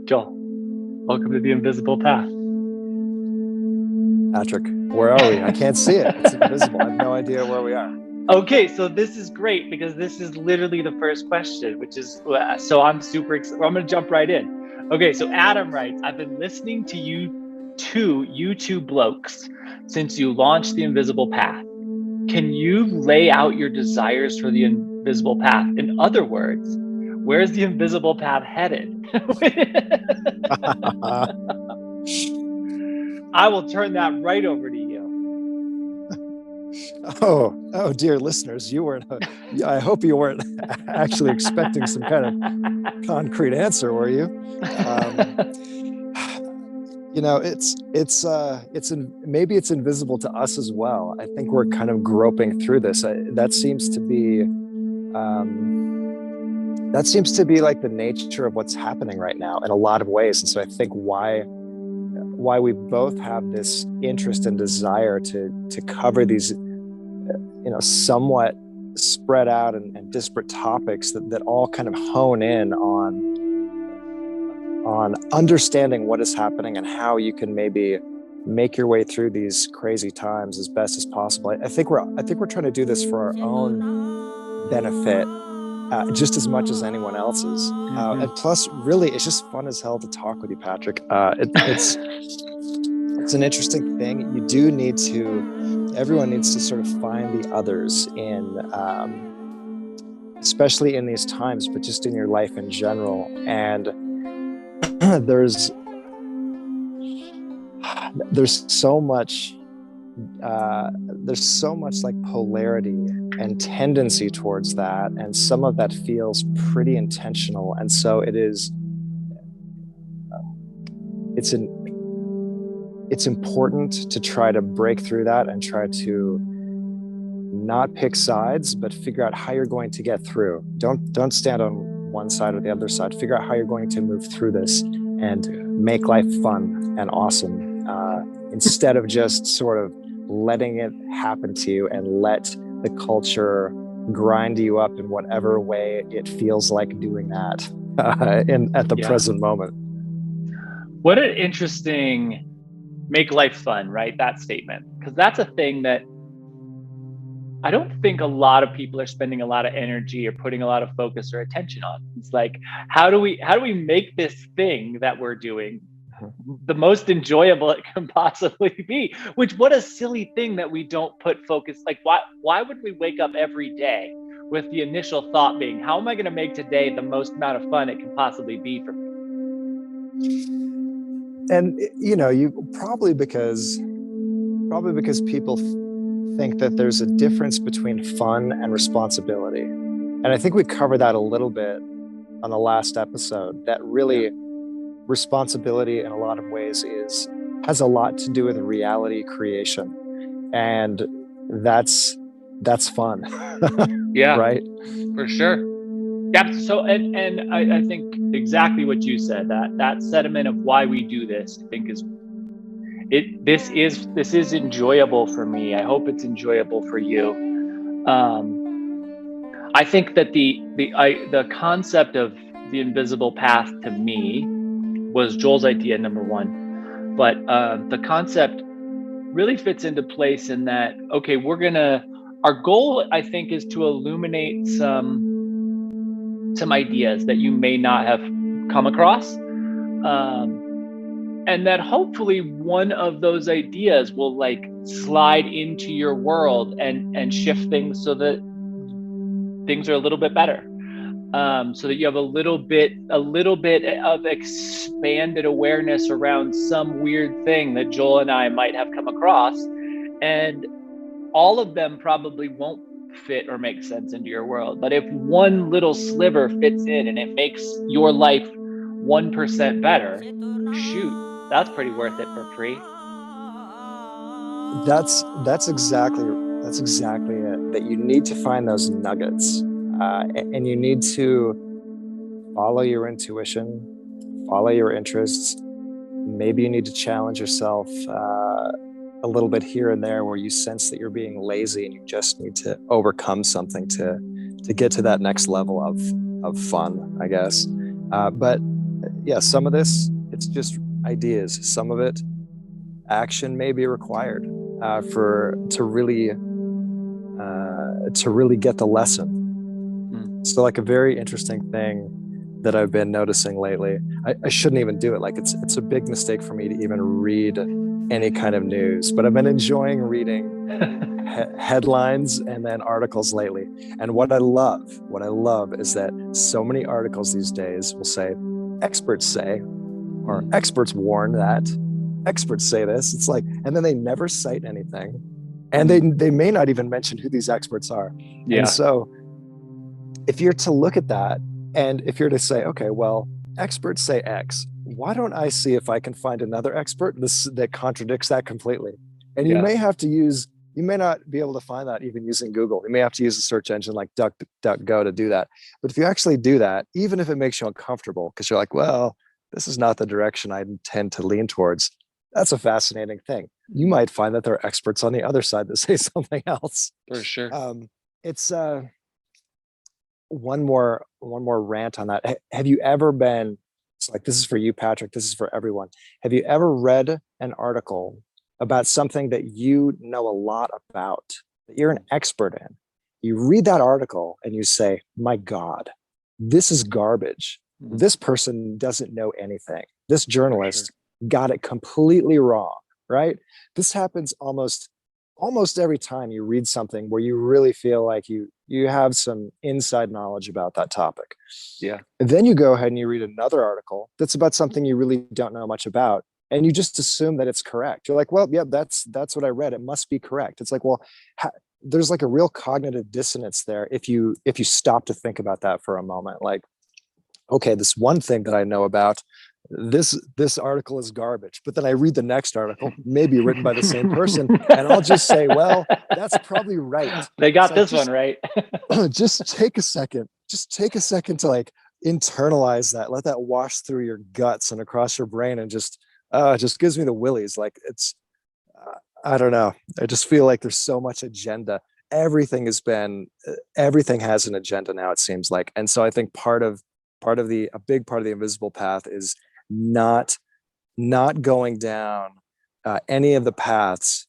Joel, welcome to the Invisible Path. Patrick, where are we? I can't see it. It's invisible. I have no idea where we are. Okay, so this is great because this is literally the first question, which is, so I'm super excited. I'm going to jump right in. Okay, so Adam writes, I've been listening to you two blokes since you launched the Invisible Path. Can you lay out your desires for the Invisible Path? In other words, where's the Invisible Path headed? I will turn that right over to you. Oh, dear listeners, I hope you weren't actually expecting some kind of concrete answer, were you? Maybe it's invisible to us as well. I think we're kind of groping through this. That seems to be like the nature of what's happening right now in a lot of ways. And so I think why we both have this interest and desire to cover these, somewhat spread out and disparate topics that all kind of hone in on understanding what is happening and how you can maybe make your way through these crazy times as best as possible. I think we're trying to do this for our own benefit, just as much as anyone else's. And plus, really, it's just fun as hell to talk with you, Patrick. It's an interesting thing. Everyone needs to sort of find the others especially in these times, but just in your life in general. And there's so much like polarity and tendency towards that, and some of that feels pretty intentional. And so it's important to try to break through that and try to not pick sides, but figure out how you're going to get through. Don't stand on one side or the other side. Figure out how you're going to move through this and make life fun and awesome, instead of just sort of letting it happen to you and let the culture grind you up in whatever way it feels like doing that at the present moment. What an interesting make life fun, right? That statement, because that's a thing that I don't think a lot of people are spending a lot of energy or putting a lot of focus or attention on. It's like, how do we make this thing that we're doing the most enjoyable it can possibly be? Which, what a silly thing that we don't put focus. Like, why would we wake up every day with the initial thought being, how am I going to make today the most amount of fun it can possibly be for me? And you probably because people think that there's a difference between fun and responsibility. And I think we covered that a little bit on the last episode, that really responsibility in a lot of ways has a lot to do with reality creation. And that's fun. Yeah. Right? For sure. Yeah. So, and I think exactly what you said, that sentiment of why we do this, I think this is enjoyable for me. I hope it's enjoyable for you. I think that the concept of the invisible path to me was Joel's idea, number one. But the concept really fits into place in that, okay, our goal, I think, is to illuminate some ideas that you may not have come across. And that hopefully one of those ideas will like slide into your world and shift things so that things are a little bit better. So that you have a little bit of expanded awareness around some weird thing that Joel and I might have come across. And all of them probably won't fit or make sense into your world. But if one little sliver fits in and it makes your life 1% better, shoot, that's pretty worth it for free. That's exactly it. That you need to find those nuggets, and you need to follow your intuition, follow your interests. Maybe you need to challenge yourself a little bit here and there where you sense that you're being lazy and you just need to overcome something to get to that next level of fun, I guess. But yeah, some of this, it's just ideas. Some of it, action may be required for to really get the lesson. So like a very interesting thing that I've been noticing lately, I shouldn't even do it. Like it's a big mistake for me to even read any kind of news, but I've been enjoying reading headlines and then articles lately. And what I love is that so many articles these days will say, experts say, or experts warn that, experts say this. It's like, and then they never cite anything. And they may not even mention who these experts are. Yeah. And so if you're to look at that, and if you're to say, okay, well, experts say X, why don't I see if I can find another expert that contradicts that completely? And you may have to use, you may not be able to find that even using Google. You may have to use a search engine like DuckDuckGo to do that. But if you actually do that, even if it makes you uncomfortable, because you're like, well, this is not the direction I intend to lean towards, that's a fascinating thing. You might find that there are experts on the other side that say something else. For sure. It's one more rant on that. Have you ever been, it's like, this is for you, Patrick, this is for everyone. Have you ever read an article about something that you know a lot about, that you're an expert in? You read that article and you say, my God, this is garbage. This person doesn't know anything. This journalist got it completely wrong, right? This happens almost every time you read something where you really feel like you have some inside knowledge about that topic. Yeah. And then you go ahead and you read another article that's about something you really don't know much about, and you just assume that it's correct. You're like, well, yeah, that's what I read. It must be correct. It's like, well, there's like a real cognitive dissonance there if you stop to think about that for a moment. Like, okay, this one thing that I know about, this article is garbage, but then I read the next article, maybe written by the same person, and I'll just say, well, that's probably right. They got this one right. Just take a second to like internalize that, let that wash through your guts and across your brain, and just gives me the willies. Like, it's I don't know, I just feel like there's so much agenda. Everything has an agenda now, it seems like. And so I think a big part of the invisible path is not going down any of the paths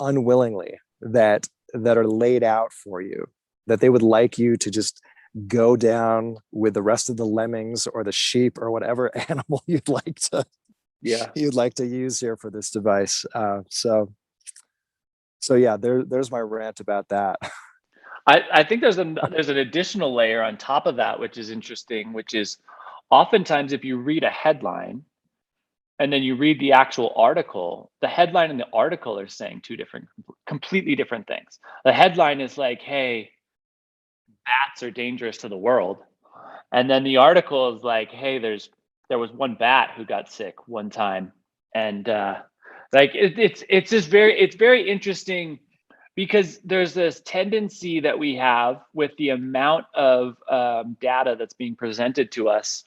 unwillingly that are laid out for you, that they would like you to just go down with the rest of the lemmings or the sheep or whatever animal you'd like to use here for this device. So yeah, there's my rant about that. I think there's an additional layer on top of that, which is interesting, which is oftentimes if you read a headline and then you read the actual article, the headline and the article are saying completely different things. The headline is like, hey, bats are dangerous to the world. And then the article is like, hey, there was one bat who got sick one time. And it's just very interesting, because there's this tendency that we have with the amount of data that's being presented to us.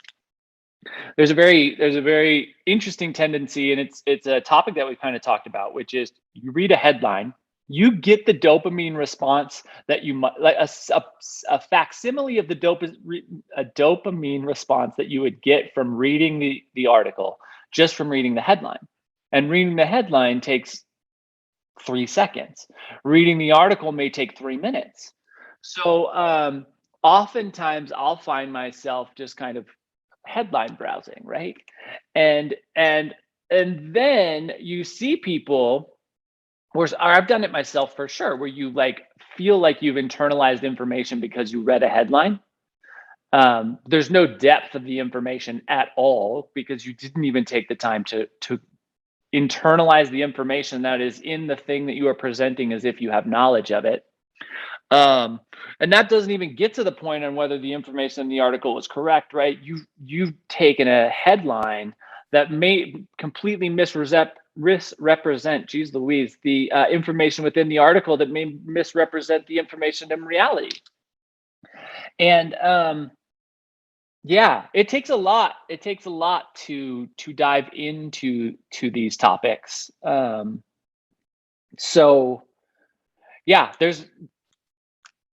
There's a very interesting tendency, and it's a topic that we've kind of talked about, which is you read a headline, you get the dopamine response that you might like a facsimile of the dopamine response that you would get from reading the article, just from reading the headline. And reading the headline takes 3 seconds. Reading the article may take 3 minutes. So oftentimes I'll find myself just kind of headline browsing, right? And then you see people, or I've done it myself for sure, where you like feel like you've internalized information because you read a headline. There's no depth of the information at all because you didn't even take the time to internalize the information that is in the thing that you are presenting as if you have knowledge of it. And that doesn't even get to the point on whether the information in the article was correct, right? You've taken a headline that may completely misrepresent, geez Louise, the information within the article that may misrepresent the information in reality. And yeah, it takes a lot. It takes a lot to dive into these topics. So yeah,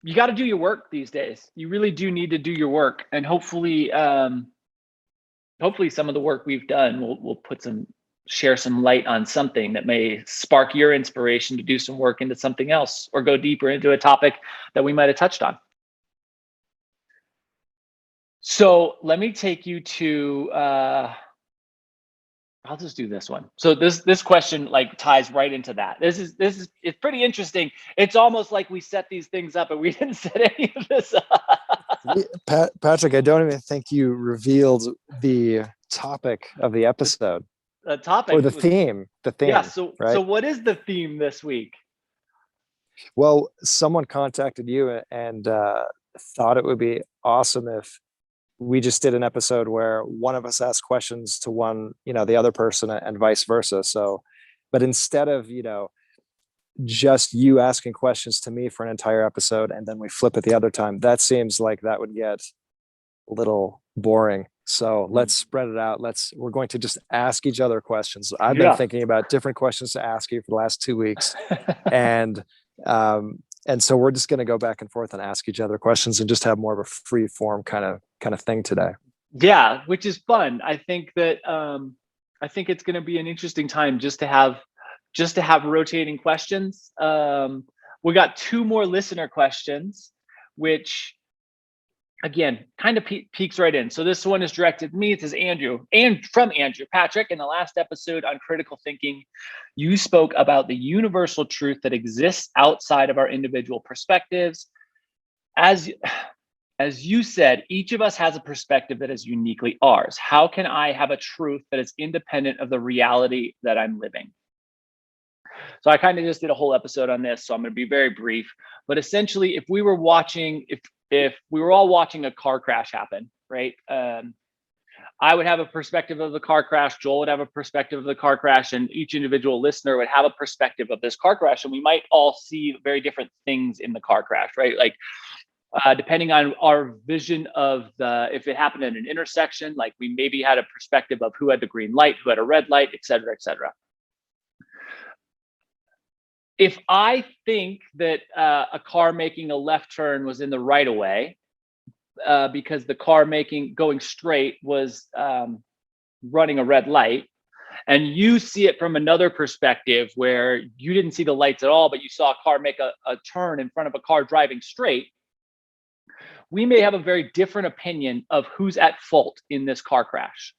you got to do your work these days. You really do need to do your work, and hopefully hopefully some of the work we've done will share some light on something that may spark your inspiration to do some work into something else or go deeper into a topic that we might have touched on. So let me take you to, I'll just do this one. So this question like ties right into that. It's pretty interesting. It's almost like we set these things up and we didn't set any of this up. Patrick, I don't even think you revealed the topic of the episode. The topic or the theme. Yeah. So right? So what is the theme this week? Well, someone contacted you and thought it would be awesome if we just did an episode where one of us asked questions to one, the other person and vice versa. So, but instead of, just you asking questions to me for an entire episode and then we flip it the other time, that seems like that would get a little boring. So let's spread it out. We're going to just ask each other questions. I've been thinking about different questions to ask you for the last 2 weeks. And so we're just going to go back and forth and ask each other questions and just have more of a free form kind of thing today. Yeah, which is fun. I think that I think it's going to be an interesting time just to have rotating questions. We got 2 more listener questions, which again kind of peeks right in. So this one is directed to me. It says Andrew, and from Andrew. Patrick, in the last episode on critical thinking, you spoke about the universal truth that exists outside of our individual perspectives. As you said, each of us has a perspective that is uniquely ours. How can I have a truth that is independent of the reality that I'm living? So I kind of just did a whole episode on this, so I'm going to be very brief. But essentially, if we were all watching a car crash happen, right? I would have a perspective of the car crash. Joel would have a perspective of the car crash, and each individual listener would have a perspective of this car crash. And we might all see very different things in the car crash, right? Like depending on our vision of if it happened at an intersection, like we maybe had a perspective of who had the green light, who had a red light, et cetera, et cetera. If I think that a car making a left turn was in the right of way because the car going straight was running a red light, and you see it from another perspective where you didn't see the lights at all, but you saw a car make a turn in front of a car driving straight, we may have a very different opinion of who's at fault in this car crash.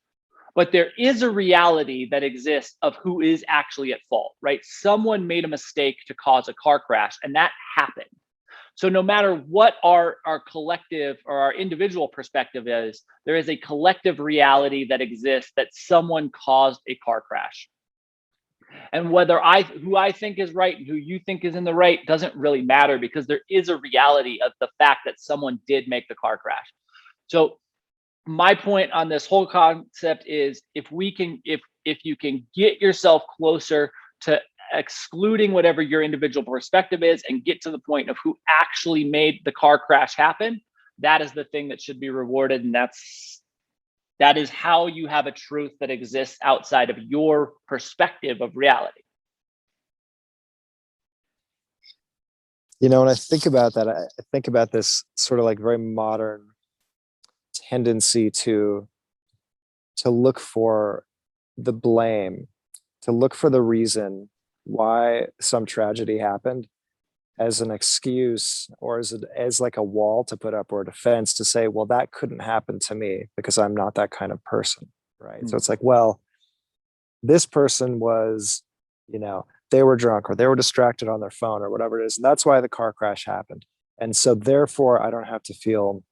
But there is a reality that exists of who is actually at fault, right? Someone made a mistake to cause a car crash, and that happened. So no matter what our collective or our individual perspective is, there is a collective reality that exists that someone caused a car crash. And whether who I think is right and who you think is in the right doesn't really matter, because there is a reality of the fact that someone did make the car crash. So my point on this whole concept is if you can get yourself closer to excluding whatever your individual perspective is and get to the point of who actually made the car crash happen, that is the thing that should be rewarded. And that is how you have a truth that exists outside of your perspective of reality. When I think about that, I think about this sort of like very modern tendency to look for the blame, to look for the reason why some tragedy happened as an excuse or as like a wall to put up or a defense to say, well, that couldn't happen to me because I'm not that kind of person, right? Mm-hmm. So it's like, well, this person was, they were drunk or they were distracted on their phone or whatever it is. And that's why the car crash happened. And so therefore I don't have to feel,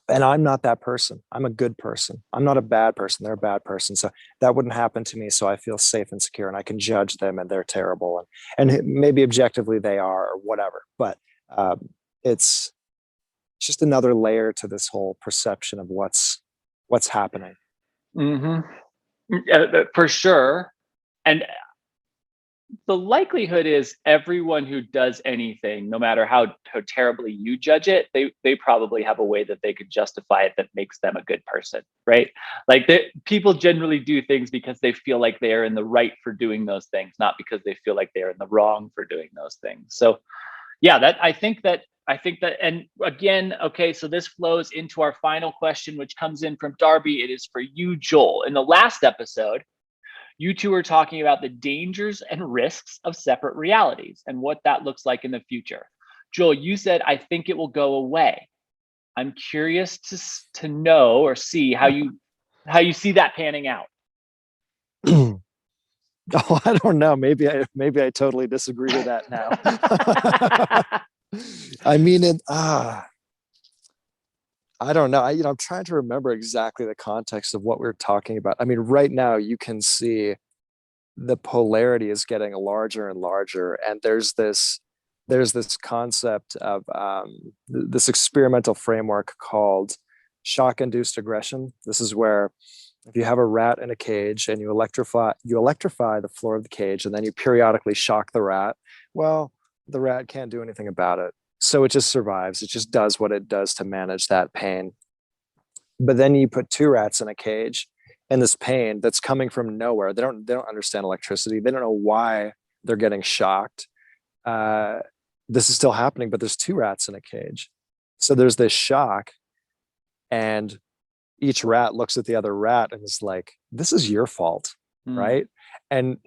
and I'm not that person. I'm a good person. I'm not a bad person. They're a bad person. So that wouldn't happen to me. So I feel safe and secure, and I can judge them and they're terrible. And maybe objectively they are or whatever. But it's just another layer to this whole perception of what's happening. Mm-hmm. For sure. And the likelihood is everyone who does anything, no matter how terribly you judge it, they probably have a way that they could justify it that makes them a good person, right? Like people generally do things because they feel like they are in the right for doing those things, not because they feel like they are in the wrong for doing those things. So yeah, I think that I think that, and again, okay, so this flows into our final question, which comes in from Darby. It is for you, Joel. In the last episode, you two were talking about the dangers and risks of separate realities and what that looks like in the future. Joel, you said, I think it will go away. I'm curious to know or see how you see that panning out. Oh, I don't know. Maybe I totally disagree with that now. I mean, I don't know. I'm trying to remember exactly the context of what we're talking about. I mean, right now you can see the polarity is getting larger and larger, and there's this concept of this experimental framework called shock-induced aggression. This is where if you have a rat in a cage and you electrify the floor of the cage, and then you periodically shock the rat, well, the rat can't do anything about it. So it just survives. It just does what it does to manage that pain. But then you put two rats in a cage, and this pain that's coming from nowhere, they don't understand electricity. They don't know why they're getting shocked. This is still happening, but there's two rats in a cage. So there's this shock, and each rat looks at the other rat and is like, this is your fault, right? And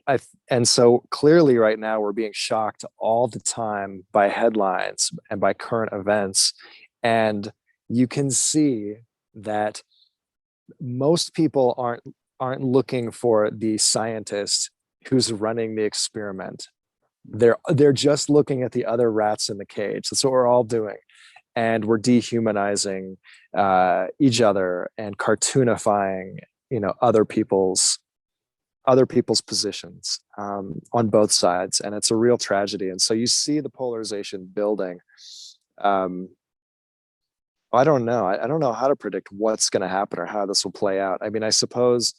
so clearly right now we're being shocked all the time by headlines and by current events. And you can see that most people aren't looking for the scientist who's running the experiment. They're just looking at the other rats in the cage. That's what we're all doing. And we're dehumanizing each other and cartoonifying, other people's positions on both sides, and it's a real tragedy. And so you see the polarization building. I don't know. I don't know how to predict what's going to happen or how this will play out. I mean, I suppose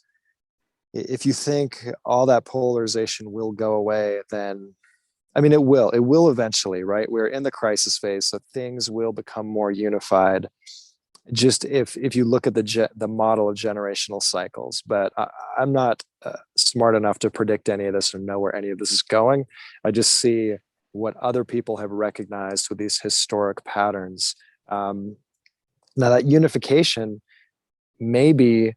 if you think all that polarization will go away, then I mean, it will eventually, right? We're in the crisis phase, so things will become more unified. Just if you look at the model of generational cycles, but I'm not smart enough to predict any of this or know where any of this is going. I just see what other people have recognized with these historic patterns. Now that unification may be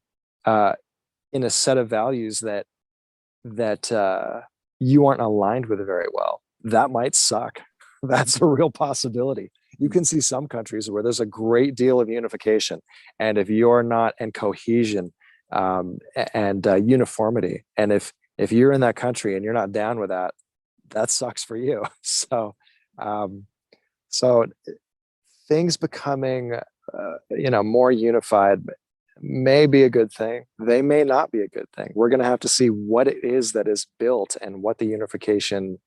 in a set of values that you aren't aligned with very well. That might suck. That's a real possibility. You can see some countries where there's a great deal of unification, and if you're not in cohesion and uniformity, and if you're in that country and you're not down with that, that sucks for you. So things becoming more unified may be a good thing. They may not be a good thing. We're going to have to see what it is that is built and what the unification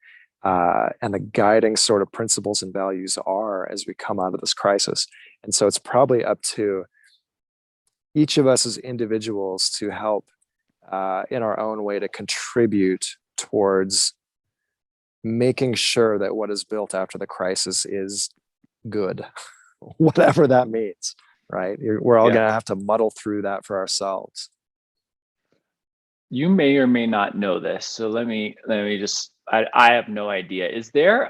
and the guiding sort of principles and values are as we come out of this crisis. And so it's probably up to each of us as individuals to help in our own way to contribute towards making sure that what is built after the crisis is good, whatever that means, right? We're all going to have to muddle through that for ourselves. You may or may not know this, so let me just, I have no idea. Is there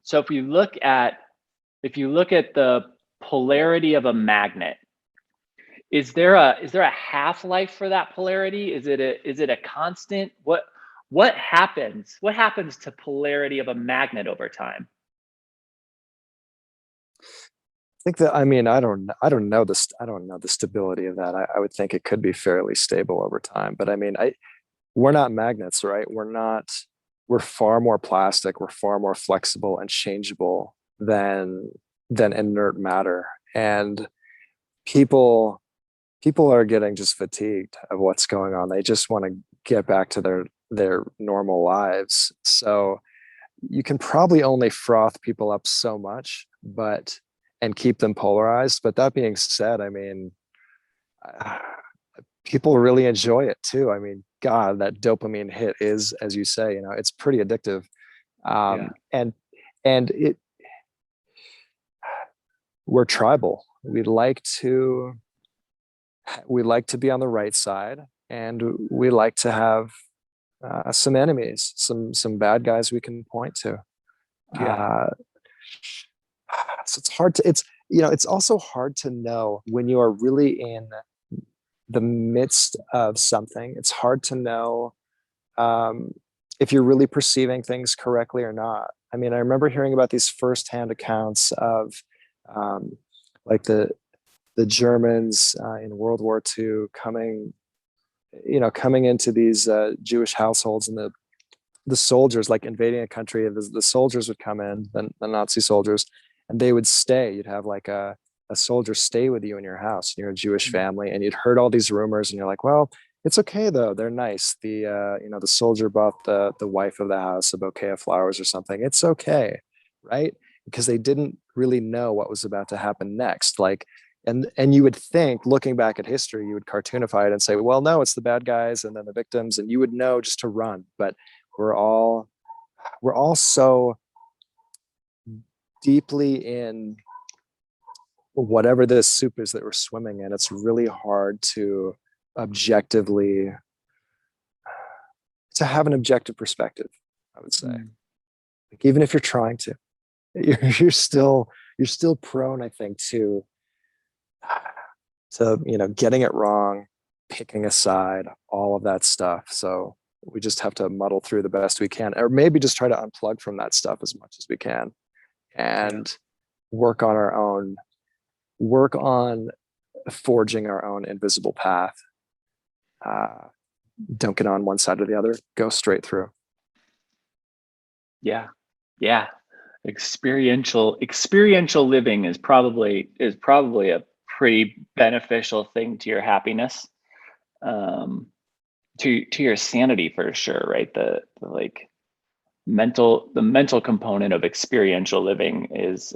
so if you look at the polarity of a magnet, is there a half-life for that polarity? Is it a constant? What happens to polarity of a magnet over time? I think that, I mean, I don't know this. I don't know the stability of that. I would think it could be fairly stable over time, but I mean, we're not magnets, right? We're far more plastic. We're far more flexible and changeable than inert matter. And people are getting just fatigued of what's going on. They just want to get back to their normal lives. So you can probably only froth people up so much, and keep them polarized. But that being said, I mean, people really enjoy it too. I mean, God, that dopamine hit is, as you say, it's pretty addictive. And we're tribal. We like to be on the right side, and we like to have some enemies, some bad guys we can point to. So it's hard to, it's also hard to know when you are really in the midst of something. It's hard to know um, if you're really perceiving things correctly or not. I mean, I remember hearing about these firsthand accounts of um, like the Germans in World War II coming into these Jewish households, and the soldiers like invading a country. The soldiers would come in, the Nazi soldiers, and they would stay. You'd have like a soldier stay with you in your house, and you're a Jewish family, and you'd heard all these rumors, and you're like, well, it's okay though. They're nice. The soldier bought the wife of the house a bouquet of flowers or something. It's okay, right? Because they didn't really know what was about to happen next. Like, and you would think, looking back at history, you would cartoonify it and say, well, no, it's the bad guys and then the victims, and you would know just to run. But we're all so deeply in whatever this soup is that we're swimming in. It's really hard to objectively to have an objective perspective, I would say. Like, even if you're trying to, you're still prone, I think, to getting it wrong, picking a side, all of that stuff. So we just have to muddle through the best we can, or maybe just try to unplug from that stuff as much as we can, and work on forging our own invisible path. Don't get on one side or the other, go straight through. Yeah. Experiential living is probably a pretty beneficial thing to your happiness, to your sanity for sure, right? The mental component of experiential living is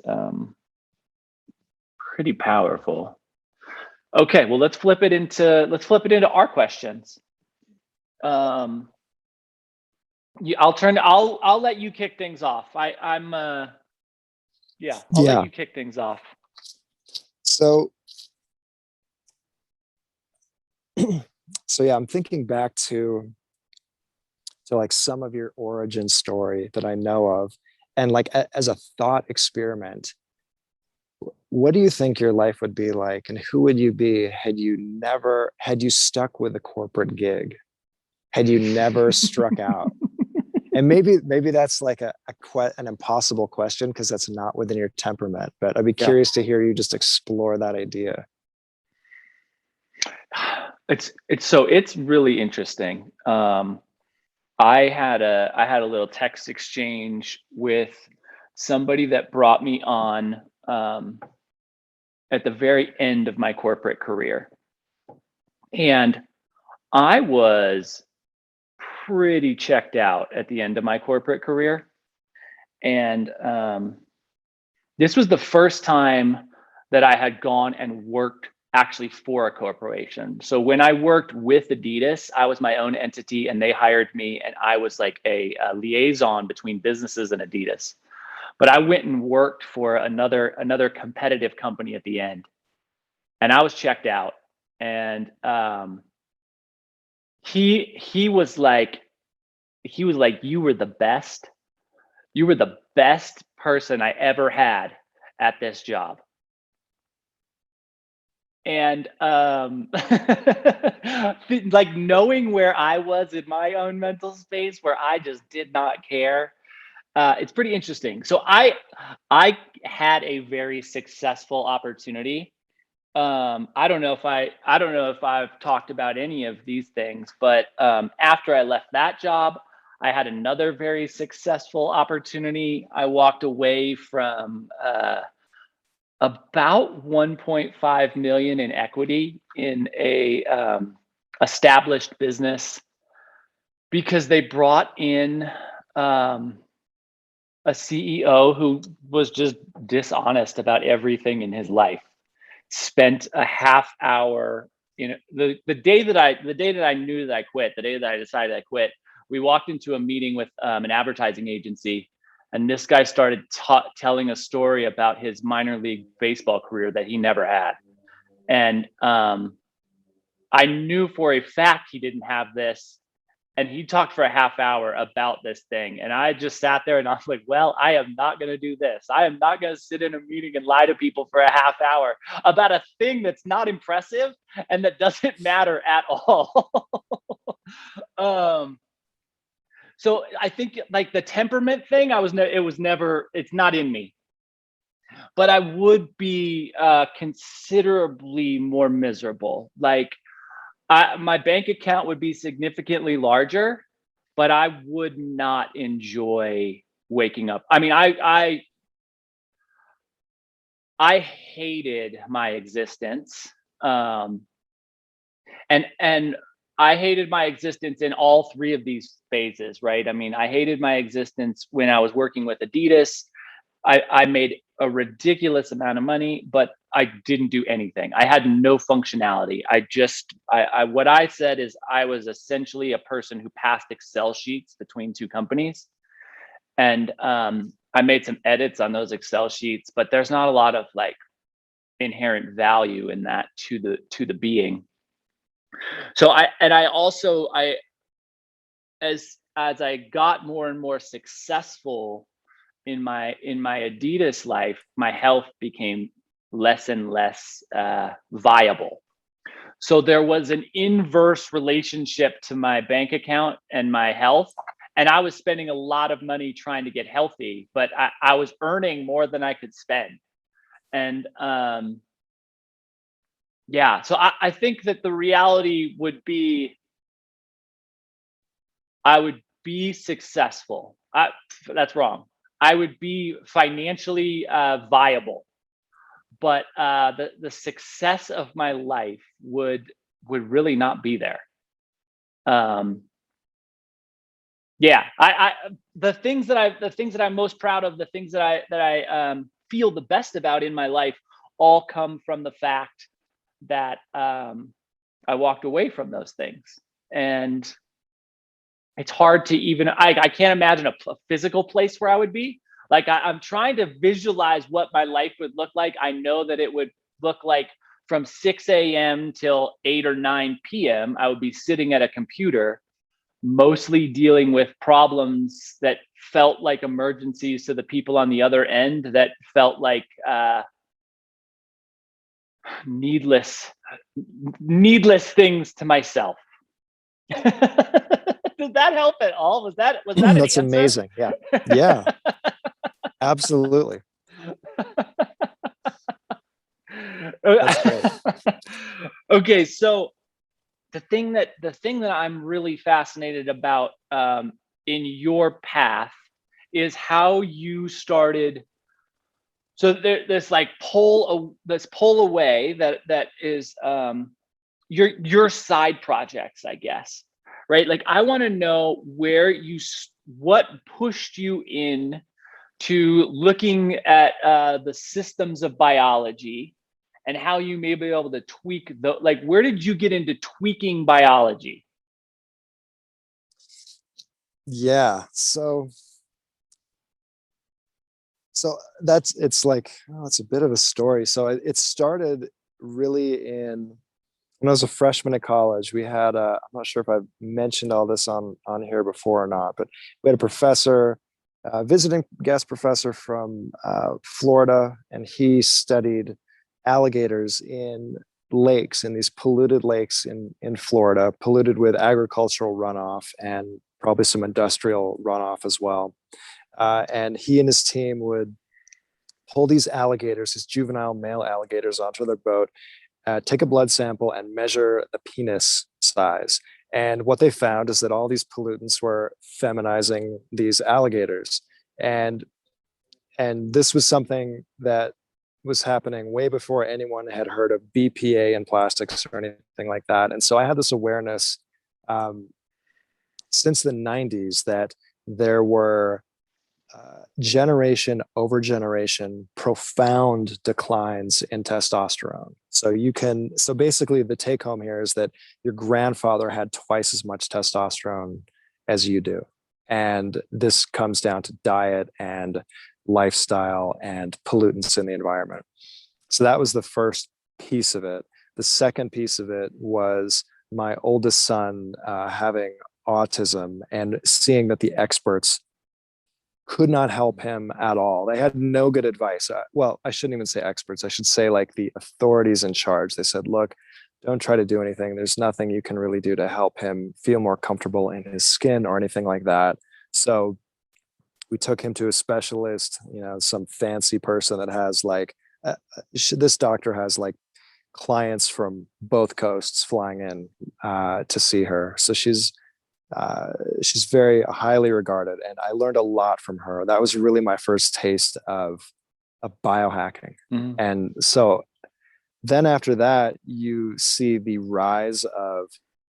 pretty powerful. Okay, well, let's flip it into our questions. I'll let you kick things off. I'll let you kick things off. So yeah, I'm thinking back to like some of your origin story that I know of, and like as a thought experiment, what do you think your life would be like, and who would you be had you stuck with a corporate gig, had you never struck out? And maybe that's like an impossible question, because that's not within your temperament, but I'd be curious to hear you just explore that idea. It's really interesting. I had a little text exchange with somebody that brought me on at the very end of my corporate career, and I was pretty checked out at the end of my corporate career. And this was the first time that I had gone and worked actually for a corporation. So when I worked with Adidas, I was my own entity, and they hired me, and I was like a liaison between businesses and Adidas. But I went and worked for another competitive company at the end, and I was checked out. And he was like, you were the best. You were the best person I ever had at this job. And like, knowing where I was in my own mental space, where I just did not care, it's pretty interesting. So I had a very successful opportunity. I don't know if I've talked about any of these things, but after I left that job, I had another very successful opportunity. I walked away from about 1.5 million in equity in a established business, because they brought in a CEO who was just dishonest about everything in his life. Spent a half hour, the day that I knew that I quit, the day that I decided I quit, we walked into a meeting with an advertising agency, and this guy started telling a story about his minor league baseball career that he never had. And I knew for a fact he didn't have this. And he talked for a half hour about this thing. And I just sat there and I was like, well, I am not going to do this. I am not going to sit in a meeting and lie to people for a half hour about a thing that's not impressive and that doesn't matter at all. So I think like the temperament thing, it's not in me. But I would be considerably more miserable. Like my bank account would be significantly larger, but I would not enjoy waking up. I mean, I hated my existence, and I hated my existence in all three of these phases, right? I mean, I hated my existence when I was working with Adidas. I made a ridiculous amount of money, but I didn't do anything. I had no functionality. What I said is I was essentially a person who passed Excel sheets between two companies. And I made some edits on those Excel sheets, but there's not a lot of like inherent value in that to the being. So as I got more and more successful in my Adidas life, my health became less and less viable. So there was an inverse relationship to my bank account and my health. And I was spending a lot of money trying to get healthy, but I was earning more than I could spend. And yeah, so I think that the reality would be I would be successful. That's wrong. I would be financially viable, but the success of my life would really not be there. Yeah, the things that I'm most proud of, the things that I feel the best about in my life, all come from the fact that I walked away from those things. And it's hard to even, I can't imagine a physical place where I would be. Like I'm trying to visualize what my life would look like. I know that it would look like from 6 a.m. till 8 or 9 p.m. I would be sitting at a computer, mostly dealing with problems that felt like emergencies to the people on the other end, that felt like needless things to myself. Did that help at all? Was that That's amazing. Yeah, absolutely. That's great. Okay, so the thing that I'm really fascinated about in your path is how you started. So this like pull away that is your side projects, I guess, right? Like I want to know what pushed you in to looking at the systems of biology, and how you may be able to tweak where did you get into tweaking biology? Yeah, so it's a bit of a story. So it started really when I was a freshman at college. We had I'm not sure if I've mentioned all this on here before or not, but we had a professor, visiting guest professor from Florida, and he studied alligators in lakes, in these polluted lakes in Florida, polluted with agricultural runoff and probably some industrial runoff as well. And he and his team would pull these alligators, these juvenile male alligators, onto their boat, take a blood sample and measure the penis size. And what they found is that all these pollutants were feminizing these alligators. And this was something that was happening way before anyone had heard of BPA in plastics or anything like that. And so I had this awareness since the 90s that there were generation over generation profound declines in testosterone. So basically the take home here is that your grandfather had twice as much testosterone as you do. And this comes down to diet and lifestyle and pollutants in the environment. So that was the first piece of it. The second piece of it was my oldest son having autism and seeing that the experts could not help him at all. They had no good advice. Well, I shouldn't even say experts. I should say like the authorities in charge. They said, look, don't try to do anything. There's nothing you can really do to help him feel more comfortable in his skin or anything like that. So we took him to a specialist, you know, some fancy person that has like, this doctor has like clients from both coasts flying in to see her. So she's very highly regarded, and I learned a lot from her. That was really my first taste of biohacking. Mm-hmm. And so then after that, you see the rise of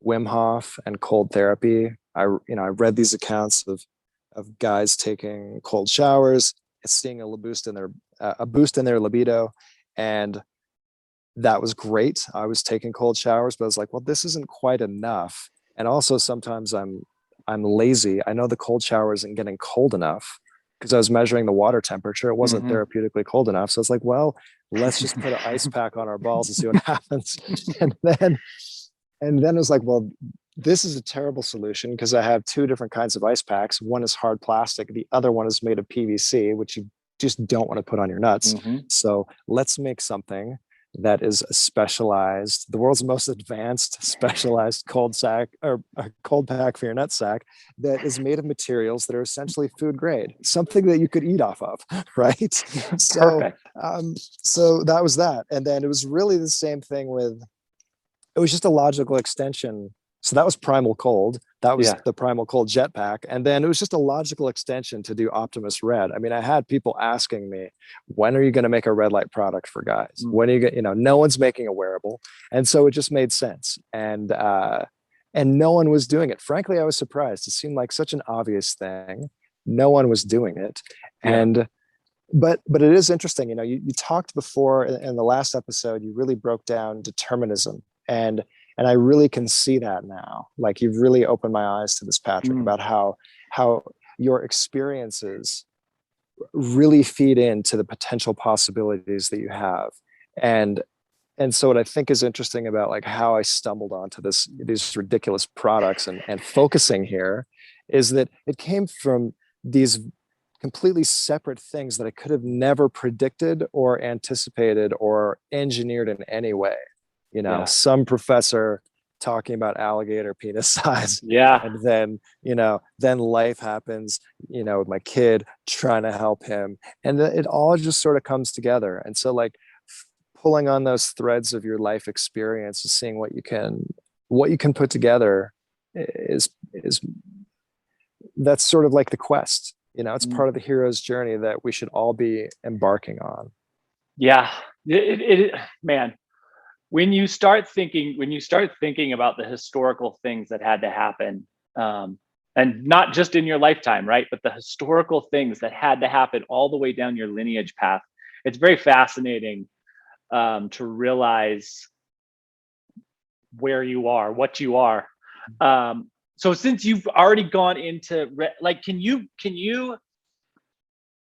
Wim Hof and cold therapy. I read these accounts of guys taking cold showers, seeing a boost in their libido, and that was great. I was taking cold showers, but I was like, well, this isn't quite enough. And also sometimes I'm lazy. I know the cold shower isn't getting cold enough because I was measuring the water temperature. It wasn't therapeutically cold enough. So it's like, well, let's just put an ice pack on our balls and see what happens. And then it was like, well, this is a terrible solution because I have two different kinds of ice packs. One is hard plastic. The other one is made of PVC, which you just don't want to put on your nuts. So let's make something that is specialized, the world's most advanced specialized cold sack or a cold pack for your nut sack that is made of materials that are essentially food grade, something that you could eat off of, right? So, so that was that. And then it was really the same thing it was just a logical extension. So that was Primal Cold. That was the Primal Cold Jetpack. And then it was just a logical extension to do Optimus Red. I mean, I had people asking me, when are you going to make a red light product for guys? When are you going, no one's making a wearable. And so it just made sense. And no one was doing it. Frankly, I was surprised. It seemed like such an obvious thing. No one was doing it. And, but it is interesting, you talked before in the last episode, you really broke down determinism. And I really can see that now. Like, you've really opened my eyes to this, Patrick, about how your experiences really feed into the potential possibilities that you have. And so what I think is interesting about like how I stumbled onto these ridiculous products and focusing here is that it came from these completely separate things that I could have never predicted or anticipated or engineered in any way. Some professor talking about alligator penis size. And then life happens, with my kid trying to help him. And it all just sort of comes together. And so like pulling on those threads of your life experience and seeing what you can put together is that's sort of like the quest. It's part of the hero's journey that we should all be embarking on. Yeah. Man. When you start thinking about the historical things that had to happen, and not just in your lifetime, right? But the historical things that had to happen all the way down your lineage path, it's very fascinating to realize where you are, what you are. So since you've already gone into can you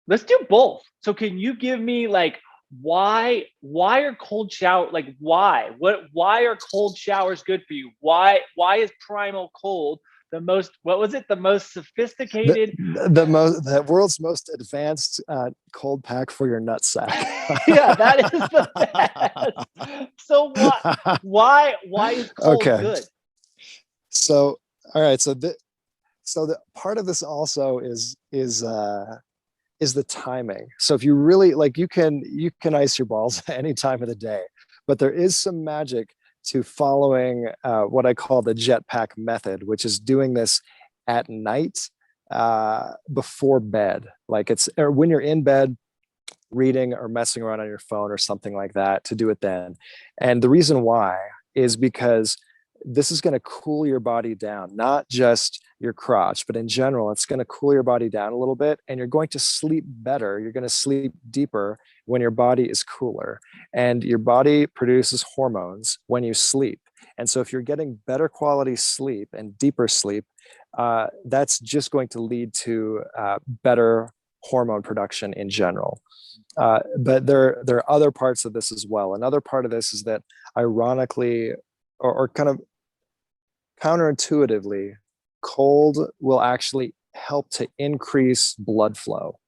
let's do both. So can you give me like, why are cold shower, like why are cold showers good for you? Why is Primal Cold the most sophisticated, the world's most advanced cold pack for your nutsack? Yeah, that is the best. So why is cold good? So all right, so the part of this also is the timing. So if you really like, you can ice your balls at any time of the day, but there is some magic to following what I call the Jetpack Method, which is doing this at night before bed. Like or when you're in bed reading or messing around on your phone or something like that, to do it then. And the reason why is because this is going to cool your body down, not just your crotch, but in general, it's going to cool your body down a little bit, and you're going to sleep better. You're going to sleep deeper when your body is cooler, and your body produces hormones when you sleep. And so if you're getting better quality sleep and deeper sleep, that's just going to lead to better hormone production in general. But there are other parts of this as well. Another part of this is that, ironically, or kind of counterintuitively, cold will actually help to increase blood flow.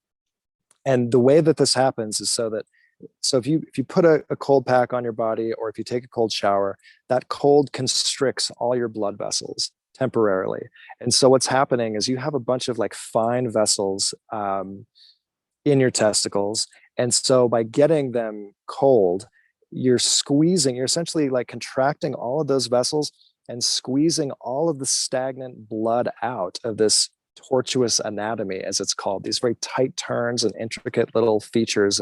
And the way that this happens is so if you put a cold pack on your body, or if you take a cold shower, that cold constricts all your blood vessels temporarily. And so what's happening is you have a bunch of like fine vessels in your testicles. And so by getting them cold, you're essentially like contracting all of those vessels and squeezing all of the stagnant blood out of this tortuous anatomy, as it's called, these very tight turns and intricate little features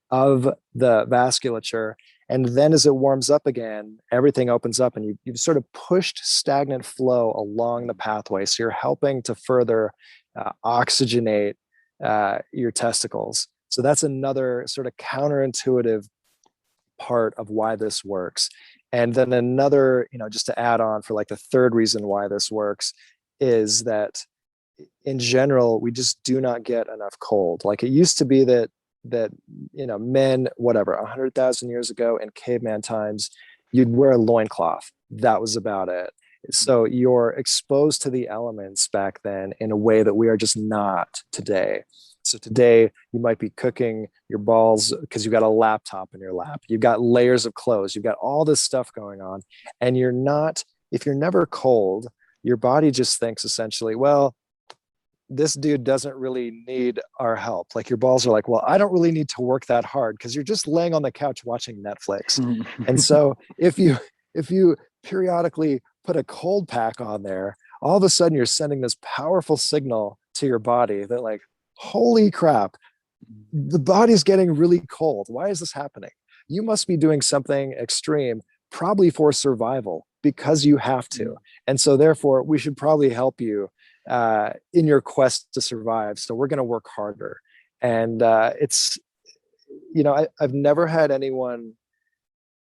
of the vasculature. And then as it warms up again, everything opens up, and you've sort of pushed stagnant flow along the pathway. So you're helping to further oxygenate your testicles. So that's another sort of counterintuitive part of why this works. And then another, just to add on for like the third reason why this works, is that in general, we just do not get enough cold. Like it used to be that men, whatever, 100,000 years ago in caveman times, you'd wear a loincloth. That was about it. So you're exposed to the elements back then in a way that we are just not today. So today you might be cooking your balls because you've got a laptop in your lap. You've got layers of clothes. You've got all this stuff going on. And if you're never cold, your body just thinks essentially, well, this dude doesn't really need our help. Like your balls are like, well, I don't really need to work that hard because you're just laying on the couch watching Netflix. And so if you periodically put a cold pack on there, all of a sudden you're sending this powerful signal to your body that like, holy crap, the body's getting really cold. Why is this happening? You must be doing something extreme, probably for survival, because you have to. And so therefore we should probably help you in your quest to survive. So we're going to work harder. And it's, I've never had anyone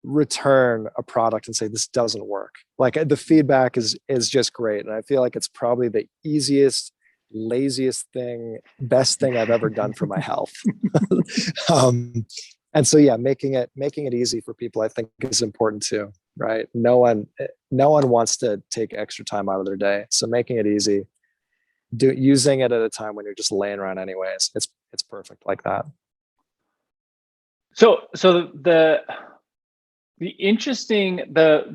return a product and say, this doesn't work. Like the feedback is just great. And I feel like it's probably the easiest, laziest thing, best thing I've ever done for my health. And so, yeah, making it easy for people, I think, is important too, right? No one wants to take extra time out of their day. So making it easy, using it at a time when you're just laying around anyways, it's perfect like that. So the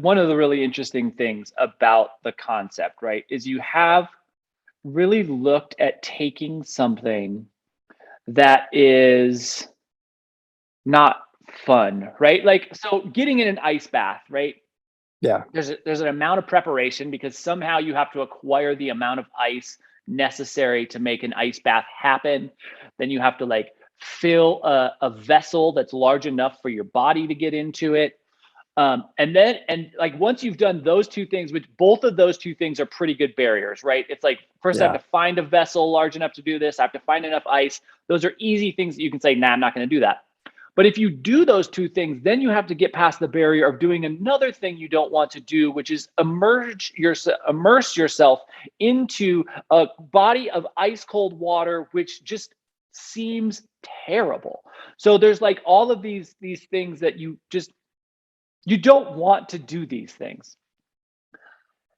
one of the really interesting things about the concept, right, is you have really looked at taking something that is not fun, right? Like, so getting in an ice bath, right? Yeah. There's an amount of preparation because somehow you have to acquire the amount of ice necessary to make an ice bath happen. Then you have to like fill a vessel that's large enough for your body to get into it. And like once you've done those two things, which both of those two things are pretty good barriers, right? It's like, first I have to find a vessel large enough to do this. I have to find enough ice. Those are easy things that you can say, nah, I'm not going to do that. But if you do those two things, then you have to get past the barrier of doing another thing you don't want to do, which is immerse yourself into a body of ice cold water, which just seems terrible. So there's like all of these things that you don't want to do these things.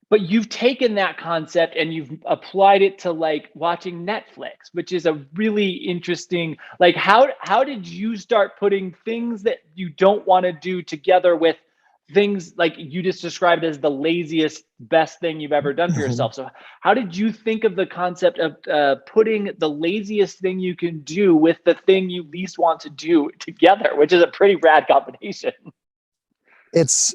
But you've taken that concept and you've applied it to like watching Netflix, which is a really interesting, like how did you start putting things that you don't want to do together with things like you just described as the laziest, best thing you've ever done for yourself? So how did you think of the concept of putting the laziest thing you can do with the thing you least want to do together, which is a pretty rad combination? It's,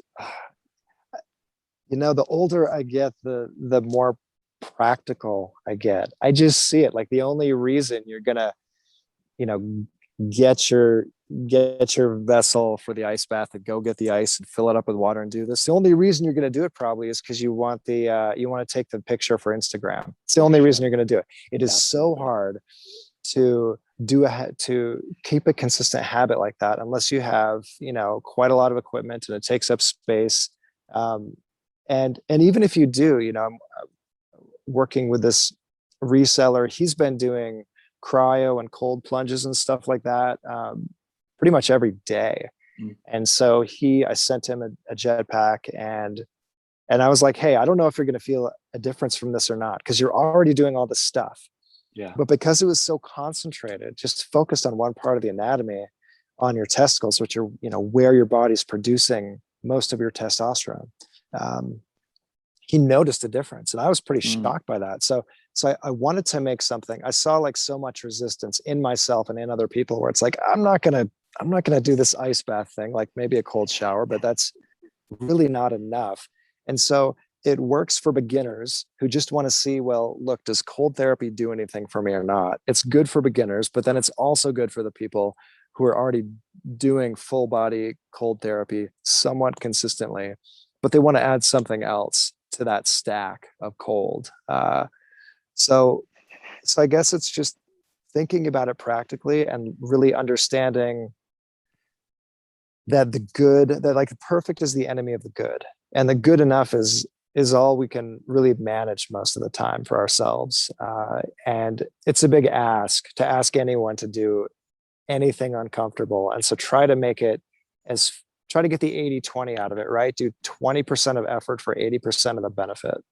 the older I get, the more practical I get. I just see it like the only reason you're gonna, get your vessel for the ice bath and go get the ice and fill it up with water and do this. The only reason you're gonna do it probably is because you want to take the picture for Instagram. It's the only reason you're gonna do it. It is so hard to keep a consistent habit like that unless you have quite a lot of equipment and it takes up space. And even if you do, I'm working with this reseller. He's been doing cryo and cold plunges and stuff like that pretty much every day. And so I sent him a jetpack, and And I was like, hey, I don't know if you're going to feel a difference from this or not, because you're already doing all this stuff. Yeah. But because it was so concentrated, just focused on one part of the anatomy, on your testicles, which are, where your body's producing most of your testosterone, he noticed a difference. And I was pretty shocked by that. So I wanted to make something. I saw like so much resistance in myself and in other people, where it's like, I'm not gonna do this ice bath thing, like maybe a cold shower, but that's really not enough. And so it works for beginners who just want to see, well, look, does cold therapy do anything for me or not? It's good for beginners, but then it's also good for the people who are already doing full body cold therapy somewhat consistently, but they want to add something else to that stack of cold. So I guess it's just thinking about it practically and really understanding that like perfect is the enemy of the good, and the good enough is all we can really manage most of the time for ourselves. And it's a big ask to ask anyone to do anything uncomfortable. And so try to get the 80-20 out of it, right? Do 20% of effort for 80% of the benefit.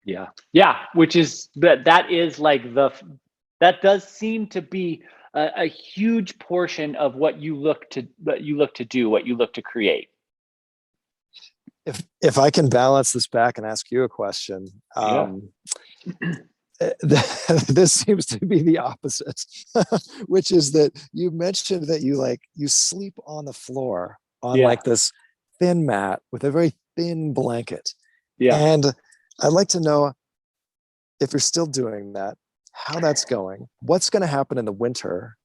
Yeah. Yeah. Which is, that is like that does seem to be a huge portion of what you look to do, what you look to create. If I can balance this back and ask you a question, this seems to be the opposite, which is that you mentioned that you sleep on the floor on like this thin mat with a very thin blanket. Yeah. And I'd like to know, if you're still doing that, how that's going, what's going to happen in the winter.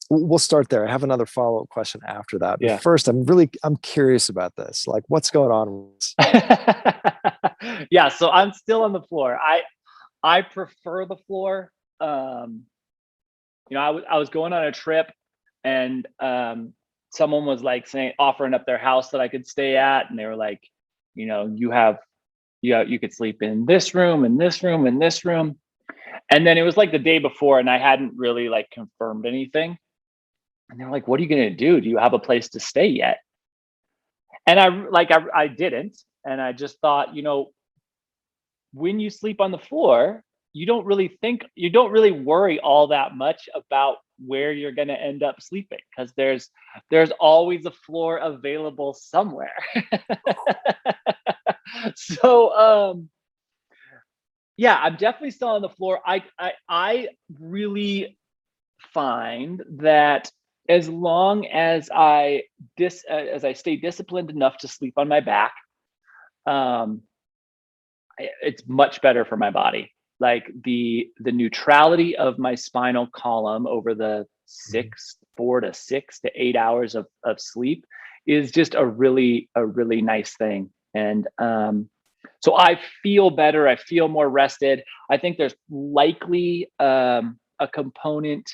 We'll start there. I have another follow-up question after that. But first, I'm curious about this. Like, what's going on? Yeah. So I'm still on the floor. I prefer the floor. I was going on a trip, and someone was like offering up their house that I could stay at, and they were like, you could sleep in this room and this room and this room. And then it was like the day before, and I hadn't really like confirmed anything. And they're like, what are you going to do? Do you have a place to stay yet? And I didn't. And I just thought, when you sleep on the floor, you don't really worry all that much about where you're going to end up sleeping, because there's always a floor available somewhere. So, yeah, I'm definitely still on the floor. I really find that as long as I stay disciplined enough to sleep on my back, it's much better for my body. Like the neutrality of my spinal column over the 4 to 6 to 8 hours of sleep is just a really nice thing. And so I feel better. I feel more rested. I think there's likely a component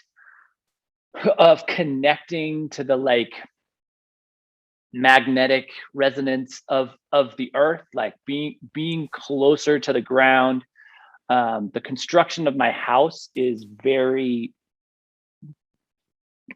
of connecting to the like magnetic resonance of the earth, like being closer to the ground. The construction of my house is very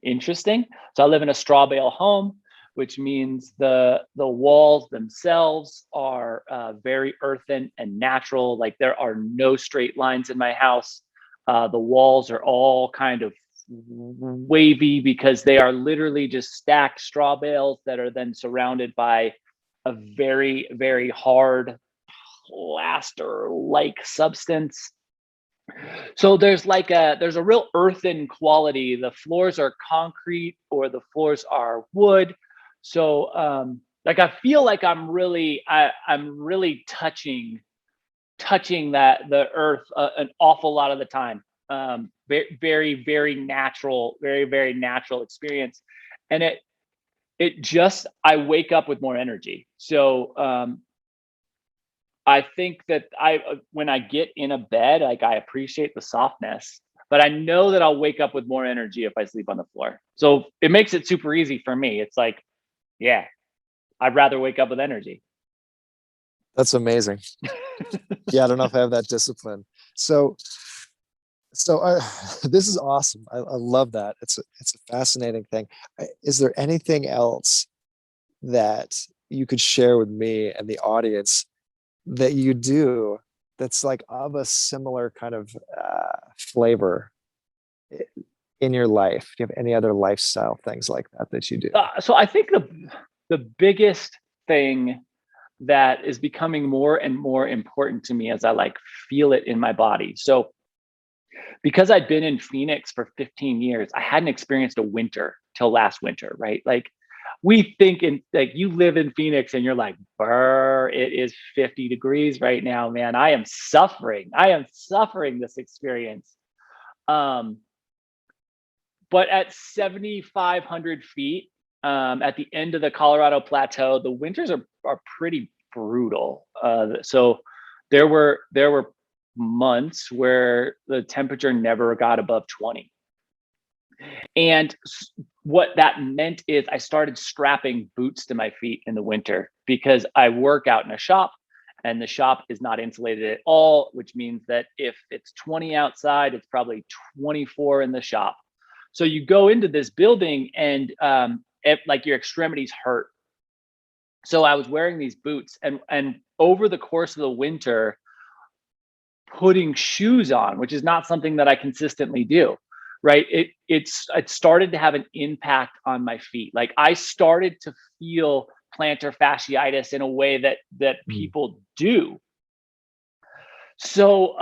interesting. So I live in a straw bale home, which means the walls themselves are very earthen and natural. Like there are no straight lines in my house. The walls are all kind of wavy because they are literally just stacked straw bales that are then surrounded by a very, very hard plaster-like substance. So there's a real earthen quality. The floors are concrete or the floors are wood. So like I feel like I'm really touching that the earth an awful lot of the time. Very, very natural, very natural experience. And it just, I wake up with more energy. So I think that when I get in a bed, like I appreciate the softness, but I know that I'll wake up with more energy if I sleep on the floor. So it makes it super easy for me. It's like, yeah, I'd rather wake up with energy. That's amazing. Yeah, I don't know if I have that discipline. So this is awesome. I love that. It's a fascinating thing. Is there anything else that you could share with me and the audience that you do that's like of a similar kind of flavor in your life? Do you have any other lifestyle things like that you do? So I think the biggest thing that is becoming more and more important to me as I like feel it in my body. So because I'd been in Phoenix for 15 years, I hadn't experienced a winter till last winter, right? Like we think in like you live in Phoenix and you're like, brr, it is 50 degrees right now, man. I am suffering. I am suffering this experience. Um, but at 7,500 feet, at the end of the Colorado Plateau, the winters are pretty brutal. So there were months where the temperature never got above 20. And what that meant is I started strapping boots to my feet in the winter because I work out in a shop and the shop is not insulated at all, which means that if it's 20 outside, it's probably 24 in the shop. So you go into this building and like your extremities hurt. So I was wearing these boots and over the course of the winter, putting shoes on, which is not something that I consistently do, right? It started to have an impact on my feet. Like I started to feel plantar fasciitis in a way that people do. So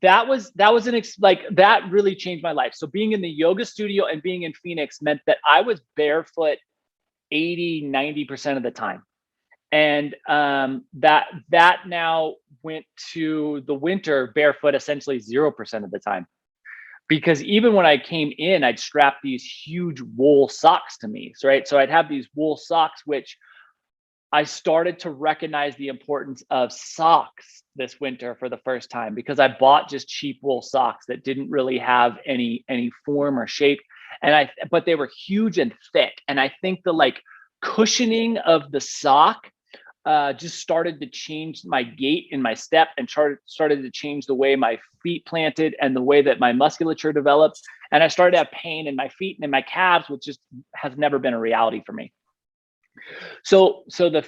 that really changed my life. So being in the yoga studio and being in Phoenix meant that I was barefoot 80-90% of the time. And that now went to the winter barefoot essentially 0% of the time. Because even when I came in, I'd strap these huge wool socks to me, right? So I'd have these wool socks, which I started to recognize the importance of socks this winter for the first time because I bought just cheap wool socks that didn't really have any form or shape. But they were huge and thick. And I think the like cushioning of the sock just started to change my gait in my step and started to change the way my feet planted and the way that my musculature developed. And I started to have pain in my feet and in my calves, which just has never been a reality for me. So the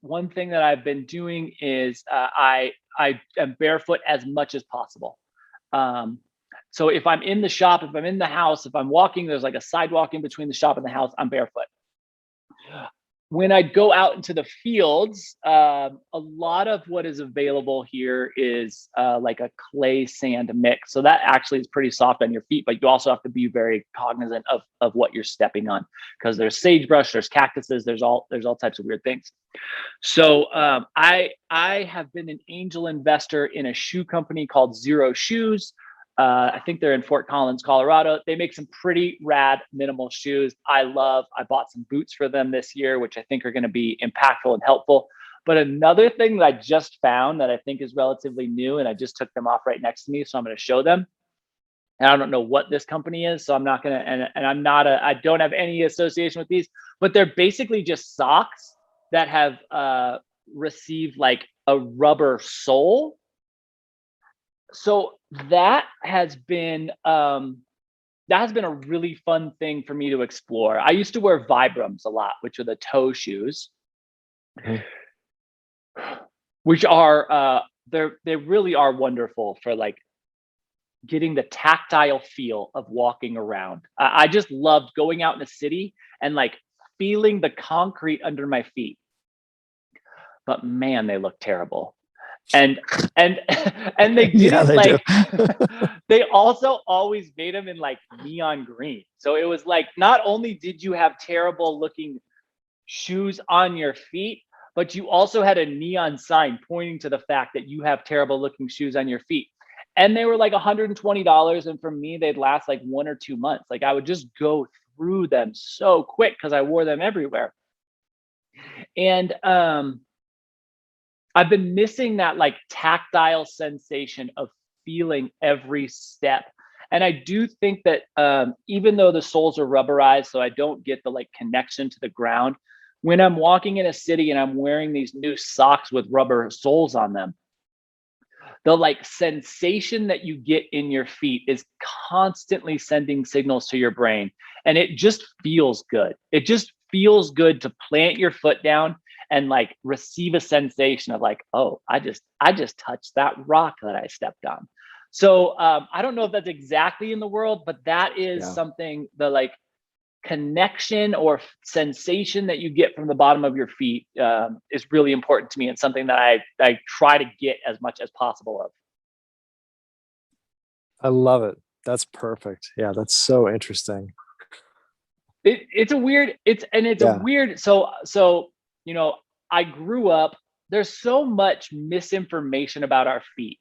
one thing that I've been doing is I am barefoot as much as possible. So if I'm in the shop, if I'm in the house, if I'm walking, there's like a sidewalk in between the shop and the house, I'm barefoot. When I go out into the fields, a lot of what is available here is like a clay sand mix. So that actually is pretty soft on your feet, but you also have to be very cognizant of what you're stepping on because there's sagebrush, there's cactuses, there's all types of weird things. So I have been an angel investor in a shoe company called Zero Shoes. I think they're in Fort Collins, Colorado. They make some pretty rad minimal shoes. I bought some boots for them this year, which I think are going to be impactful and helpful. But another thing that I just found that I think is relatively new, and I just took them off right next to me, so I'm going to show them. And I don't know what this company is, so I'm not going to, and I don't have any association with these, but they're basically just socks that have received like a rubber sole. So that has been a really fun thing for me to explore. I used to wear Vibrams a lot, which are the toe shoes, which are they really are wonderful for like getting the tactile feel of walking around. I just loved going out in the city and like feeling the concrete under my feet. But man, they look terrible. And they didn't they also always made them in like neon green. So it was like, not only did you have terrible looking shoes on your feet, but you also had a neon sign pointing to the fact that you have terrible looking shoes on your feet. And they were like $120. And for me, they'd last like 1 or 2 months. Like I would just go through them so quick because I wore them everywhere. And I've been missing that like tactile sensation of feeling every step. And I do think that even though the soles are rubberized, so I don't get the like connection to the ground, when I'm walking in a city and I'm wearing these new socks with rubber soles on them, the like sensation that you get in your feet is constantly sending signals to your brain, and it just feels good. It just feels good to plant your foot down and like receive a sensation of like, oh, I just touched that rock that I stepped on. So I don't know if that's exactly in the world, but that is Yeah. something, the like connection or sensation that you get from the bottom of your feet is really important to me, and something that I try to get as much as possible of. I love it. That's perfect. Yeah, that's so interesting. It's a weird, it's a Yeah. weird, so you know, I grew up, there's so much misinformation about our feet,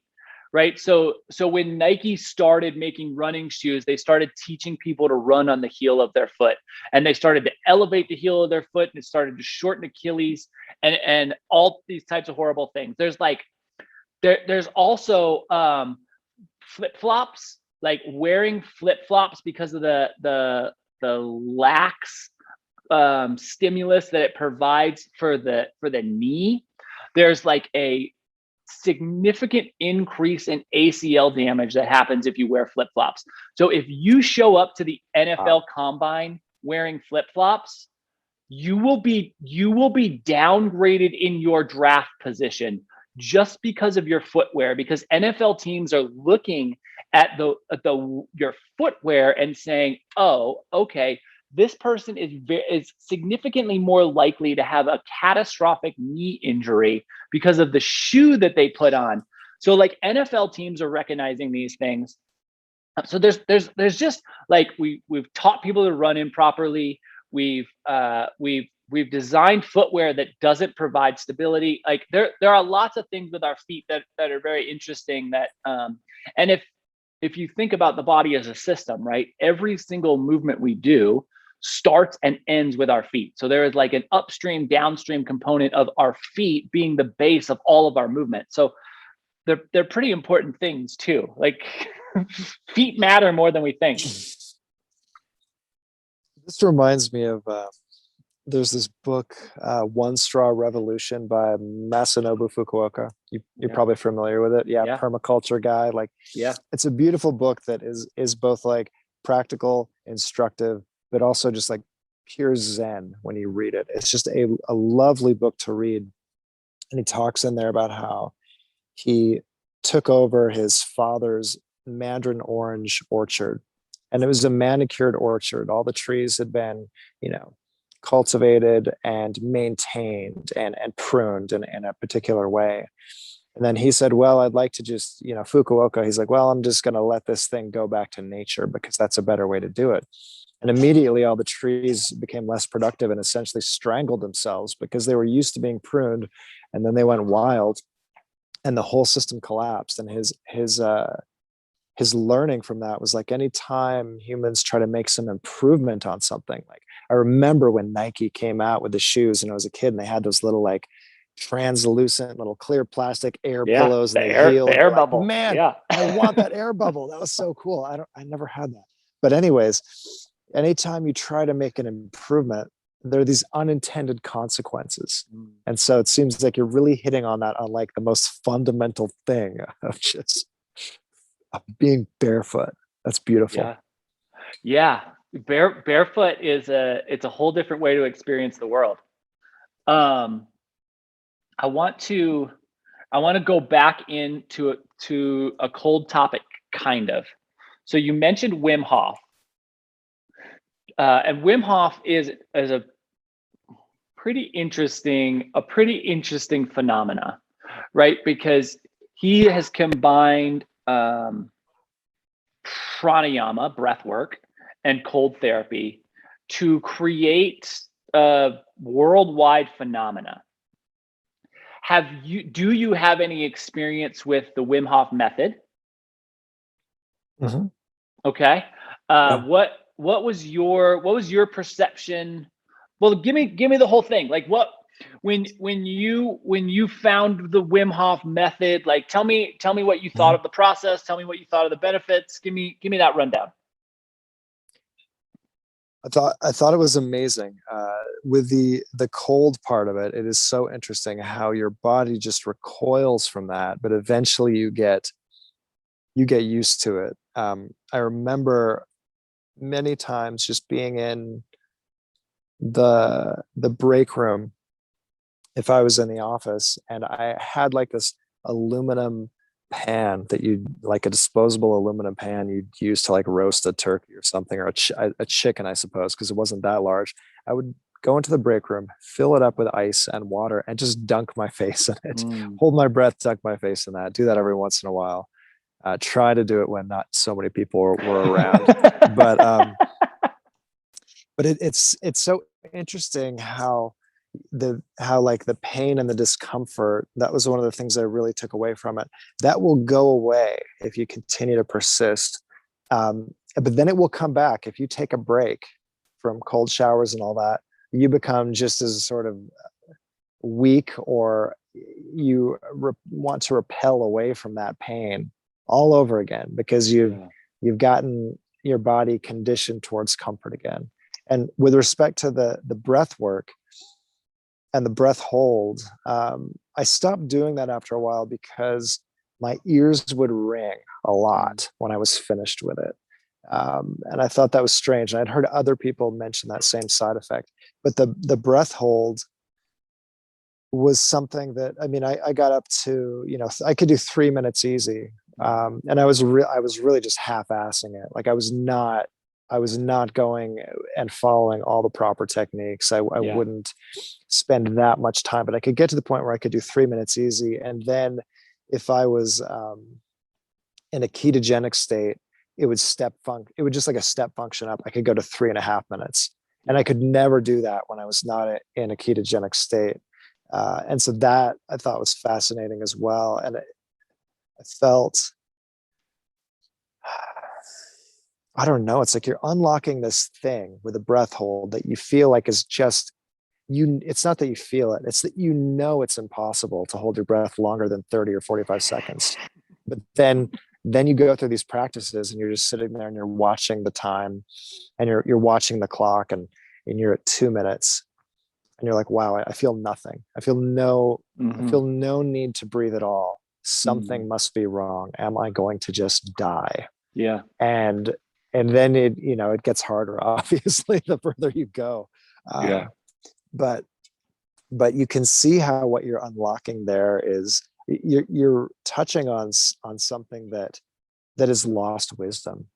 right? So when Nike started making running shoes, they started teaching people to run on the heel of their foot, and they started to elevate the heel of their foot, and it started to shorten Achilles, and all these types of horrible things. There's like there's also flip flops, like wearing flip flops because of the lax stimulus that it provides for the knee. There's like a significant increase in ACL damage that happens if you wear flip flops. So if you show up to the NFL combine wearing flip flops, you will be downgraded in your draft position just because of your footwear, because NFL teams are looking at your footwear and saying, oh, okay, this person is significantly more likely to have a catastrophic knee injury because of the shoe that they put on. So like NFL teams are recognizing these things. So there's just like we've taught people to run improperly. We've designed footwear that doesn't provide stability. Like there are lots of things with our feet that are very interesting. That and if you think about the body as a system, right? Every single movement we do starts and ends with our feet. So there is like an upstream, downstream component of our feet being the base of all of our movement. So they're pretty important things too. Like feet matter more than we think. This reminds me of there's this book, One Straw Revolution by Masanobu Fukuoka. You're probably familiar with it. Yeah, permaculture guy. Like, yeah, it's a beautiful book that is both like practical, instructive, but also just like pure zen when you read it. It's just a lovely book to read. And he talks in there about how he took over his father's mandarin orange orchard, and it was a manicured orchard. All the trees had been, cultivated and maintained and pruned in a particular way. And then he said, well, I'd like to just, Fukuoka, he's like, well, I'm just going to let this thing go back to nature because that's a better way to do it. And immediately all the trees became less productive and essentially strangled themselves because they were used to being pruned, and then they went wild and the whole system collapsed. And his learning from that was like, anytime humans try to make some improvement on something, like I remember when Nike came out with the shoes and I was a kid, and they had those little like translucent little clear plastic air pillows the in the air, heel. the air Like, bubble. man, Yeah. I want that air bubble. That was so cool. I never had that. But anyways, anytime you try to make an improvement, there are these unintended consequences. And so it seems like you're really hitting on that, on like the most fundamental thing of just being barefoot. That's beautiful. Yeah. Barefoot it's a whole different way to experience the world. I want to go back into a cold topic, kind of. So you mentioned Wim Hof. And Wim Hof is a pretty interesting phenomena, right? Because he has combined pranayama, breath work, and cold therapy to create a worldwide phenomena. Do you have any experience with the Wim Hof method? Mm-hmm. Okay. What was your perception? Well, give me the whole thing. Like when you found the Wim Hof method, like tell me what you thought of the process. Tell me what you thought of the benefits. Give me that rundown. I thought it was amazing. With the cold part of it, it is so interesting how your body just recoils from that, but eventually you get used to it. I remember many times just being in the break room if I was in the office and I had like this aluminum pan that you like a disposable aluminum pan you'd use to like roast a turkey or something or a chicken, I suppose, because it wasn't that large. I would go into the break room, fill it up with ice and water, and just dunk my face in it. Mm. Hold my breath, dunk my face in that. Do that every once in a while. Try to do it when not so many people were around. But it's so interesting how like the pain and the discomfort, that was one of the things I really took away from it. That will go away if you continue to persist. But then it will come back if you take a break from cold showers and all that. You become just as sort of weak, or you want to repel away from that pain all over again because Yeah. you've gotten your body conditioned towards comfort again. And with respect to the breath work and the breath hold, I stopped doing that after a while because my ears would ring a lot when I was finished with it. And I thought that was strange. And I'd heard other people mention that same side effect. But the breath hold was something that, I mean, I got up to, I could do 3 minutes easy. And I was really just half-assing it. Like I was not going and following all the proper techniques. I Yeah. wouldn't spend that much time, but I could get to the point where I could do 3 minutes easy. And then if I was in a ketogenic state, it would just like a step function up. I could go to 3.5 minutes. And I could never do that when I was not in a ketogenic state. And so that I thought was fascinating as well. And I felt, I don't know, it's like you're unlocking this thing with a breath hold that you feel like is just it's not that you feel it, it's that it's impossible to hold your breath longer than 30 or 45 seconds. But then you go through these practices and you're just sitting there and you're watching the time and you're watching the clock and you're at 2 minutes and you're like, wow, I feel nothing. I feel no need to breathe at all. Something must be wrong. Am I going to just die? Yeah. And then it gets harder, obviously, the further you go. Yeah. But you can see how what you're unlocking there is you're touching on something that is lost wisdom,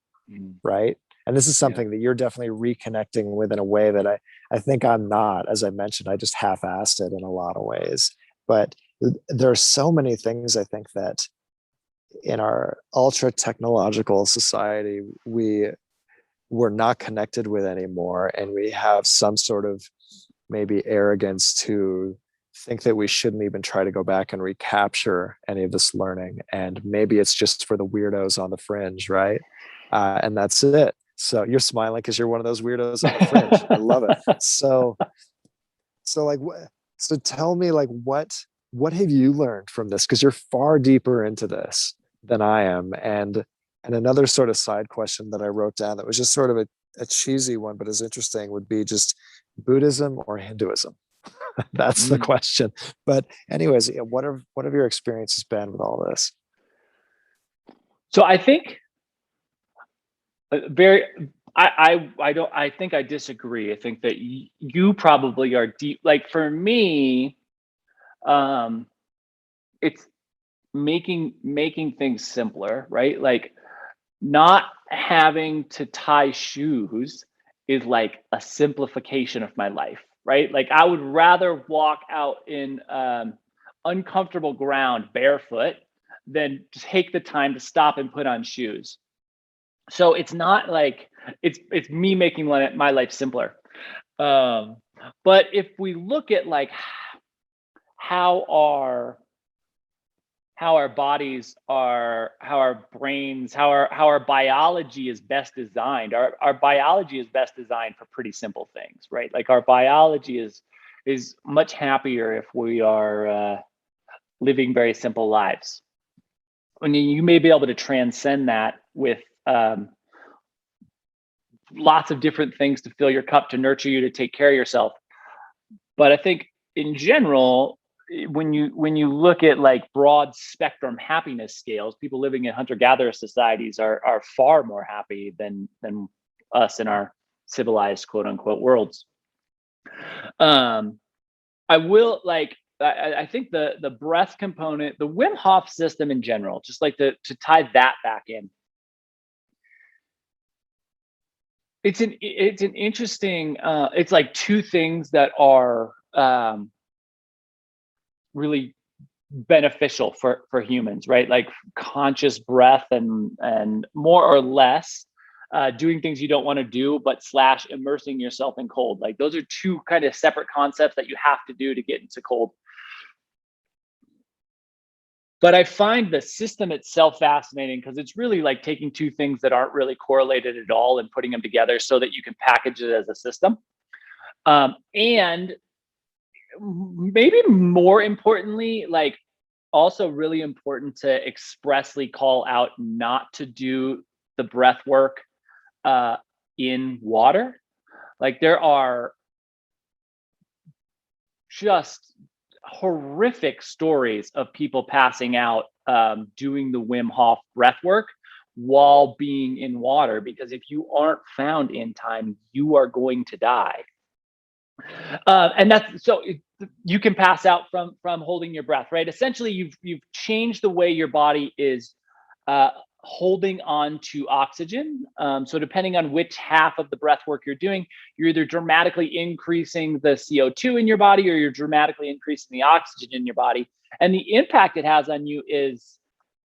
right? And this is something that you're definitely reconnecting with in a way that I think I'm not. As I mentioned, I just half-assed it in a lot of ways. But there are so many things I think that in our ultra technological society we're not connected with anymore, and we have some sort of maybe arrogance to think that we shouldn't even try to go back and recapture any of this learning, and maybe it's just for the weirdos on the fringe, right? And that's it. So you're smiling because you're one of those weirdos on the fringe. I love it. So like, so tell me, like, what have you learned from this? Because you're far deeper into this than I am. And another sort of side question that I wrote down that was just sort of a cheesy one, but is interesting, would be just Buddhism or Hinduism? That's the question. But anyways, what have your experiences been with all this? So I think I think I disagree. I think that you probably are deep. Like for me, it's making things simpler, right? Like not having to tie shoes is like a simplification of my life, right? Like I would rather walk out in uncomfortable ground barefoot than take the time to stop and put on shoes. So it's not like it's me making my life simpler. But if we look at like how our bodies are, how our brains, how our biology is best designed. Our biology is best designed for pretty simple things, right? Like our biology is much happier if we are living very simple lives. I mean, you may be able to transcend that with lots of different things to fill your cup, to nurture you, to take care of yourself. But I think in general, when you look at like broad spectrum happiness scales, people living in hunter-gatherer societies are far more happy than us in our civilized quote unquote worlds. I will like I think the breath component, the Wim Hof system in general, just like to tie that back in. It's an interesting it's like two things that are really beneficial for humans, right? Like conscious breath and more or less doing things you don't want to do, but / immersing yourself in cold. Like those are two kind of separate concepts that you have to do to get into cold. But I find the system itself fascinating because it's really like taking two things that aren't really correlated at all and putting them together so that you can package it as a system. And maybe more importantly, like also really important to expressly call out not to do the breath work in water. Like there are just horrific stories of people passing out doing the Wim Hof breath work while being in water, because if you aren't found in time, you are going to die. And that's so you can pass out from holding your breath, right? Essentially, you've changed the way your body is holding on to oxygen. So depending on which half of the breath work you're doing, you're either dramatically increasing the CO2 in your body or you're dramatically increasing the oxygen in your body. And the impact it has on you is,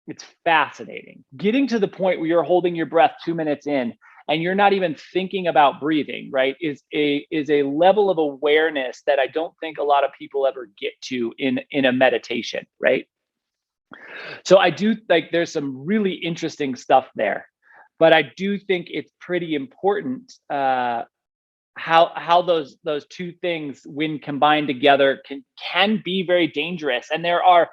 it's fascinating. Getting to the point where you're holding your breath 2 minutes in and you're not even thinking about breathing, right, is a level of awareness that I don't think a lot of people ever get to in a meditation, right? So I do like there's some really interesting stuff there, but I do think it's pretty important how those two things, when combined together, can be very dangerous. And there are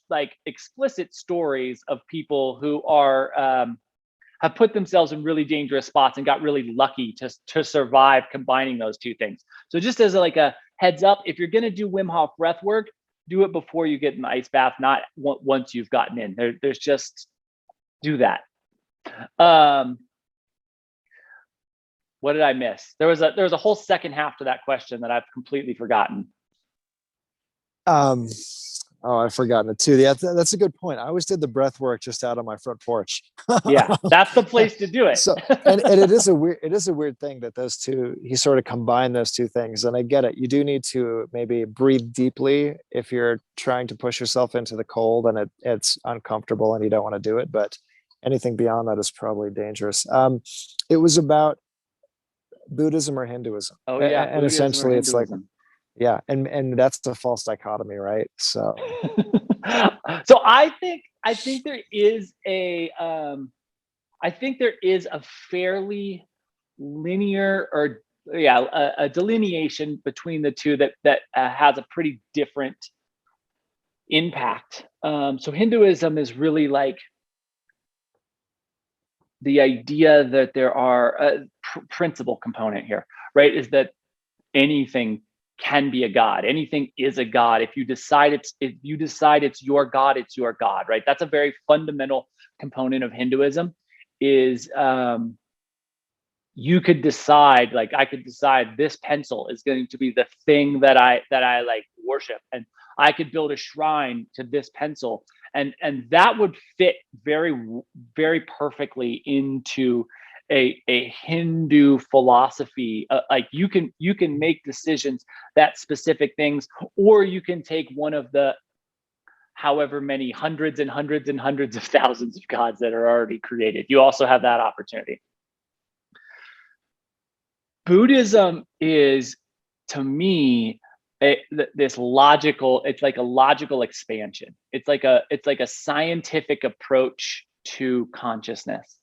like explicit stories of people who are have put themselves in really dangerous spots and got really lucky to survive combining those two things. So just as like a heads up, if you're going to do Wim Hof breath work, do it before you get in the ice bath, not once you've gotten in. There's just do that. What did I miss? There was a whole second half to that question that I've completely forgotten. Oh, I've forgotten it too. Yeah, that's a good point. I always did the breath work just out on my front porch. Yeah, that's the place to do it. So, and it is a weird thing that those two, he sort of combined those two things. And I get it. You do need to maybe breathe deeply if you're trying to push yourself into the cold and it's uncomfortable and you don't want to do it. But anything beyond that is probably dangerous. It was about Buddhism or Hinduism. Oh yeah, and essentially it's like, yeah, and that's the false dichotomy, right? So so I think there is a fairly linear or a delineation between the two that has a pretty different impact. So Hinduism is really like the idea that there are a principal component here, right? Is that anything can be a god. Anything is a god. If you decide it's your god, it's your god, right? That's a very fundamental component of Hinduism. Is you could decide, like I could decide this pencil is going to be the thing that I like worship, and I could build a shrine to this pencil, and that would fit very, very perfectly into a Hindu philosophy. Like you can make decisions that specific things, or you can take one of the however many hundreds and hundreds and hundreds of thousands of gods that are already created. You also have that opportunity. Buddhism is, to me, this logical, it's like a logical expansion. It's like a scientific approach to consciousnness,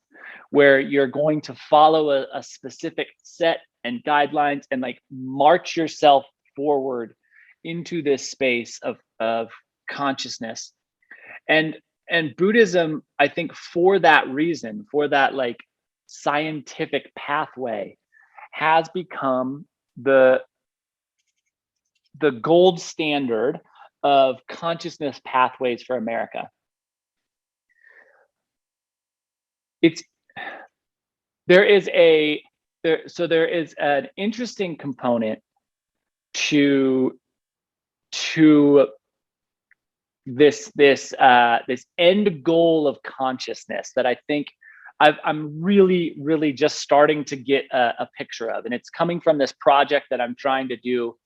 where you're going to follow a specific set and guidelines and like march yourself forward into this space of consciousness. And Buddhism, I think, for that reason, for that like scientific pathway has become the gold standard of consciousness pathways for America. There is an interesting component to this end goal of consciousness that I think I'm really just starting to get a picture of, and it's coming from this project that I'm trying to do,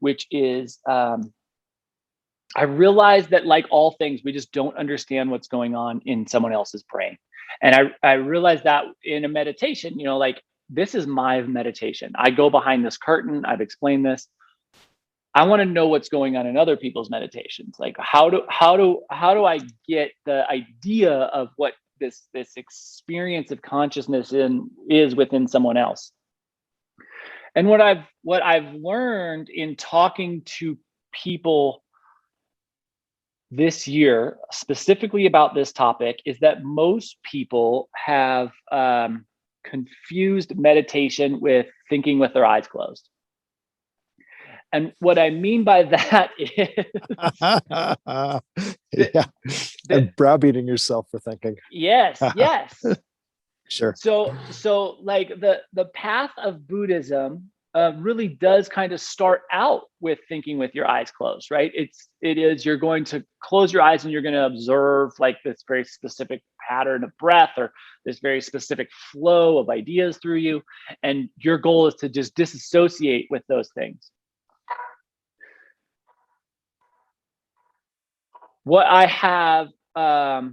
which is I realize that, like all things, we just don't understand what's going on in someone else's brain. And I realized that in a meditation, like, this is my meditation. I go behind this curtain. I've explained this. I want to know what's going on in other people's meditations. Like, how do I get the idea of what this experience of consciousness is within someone else? And what I've learned in talking to people this year, specifically about this topic, is that most people have confused meditation with thinking with their eyes closed. And what I mean by that is and browbeating yourself for thinking. Yes. Sure. So like the path of Buddhism really does kind of start out with thinking with your eyes closed, right? You're going to close your eyes and you're going to observe like this very specific pattern of breath or this very specific flow of ideas through you. And your goal is to just disassociate with those things. What I have, so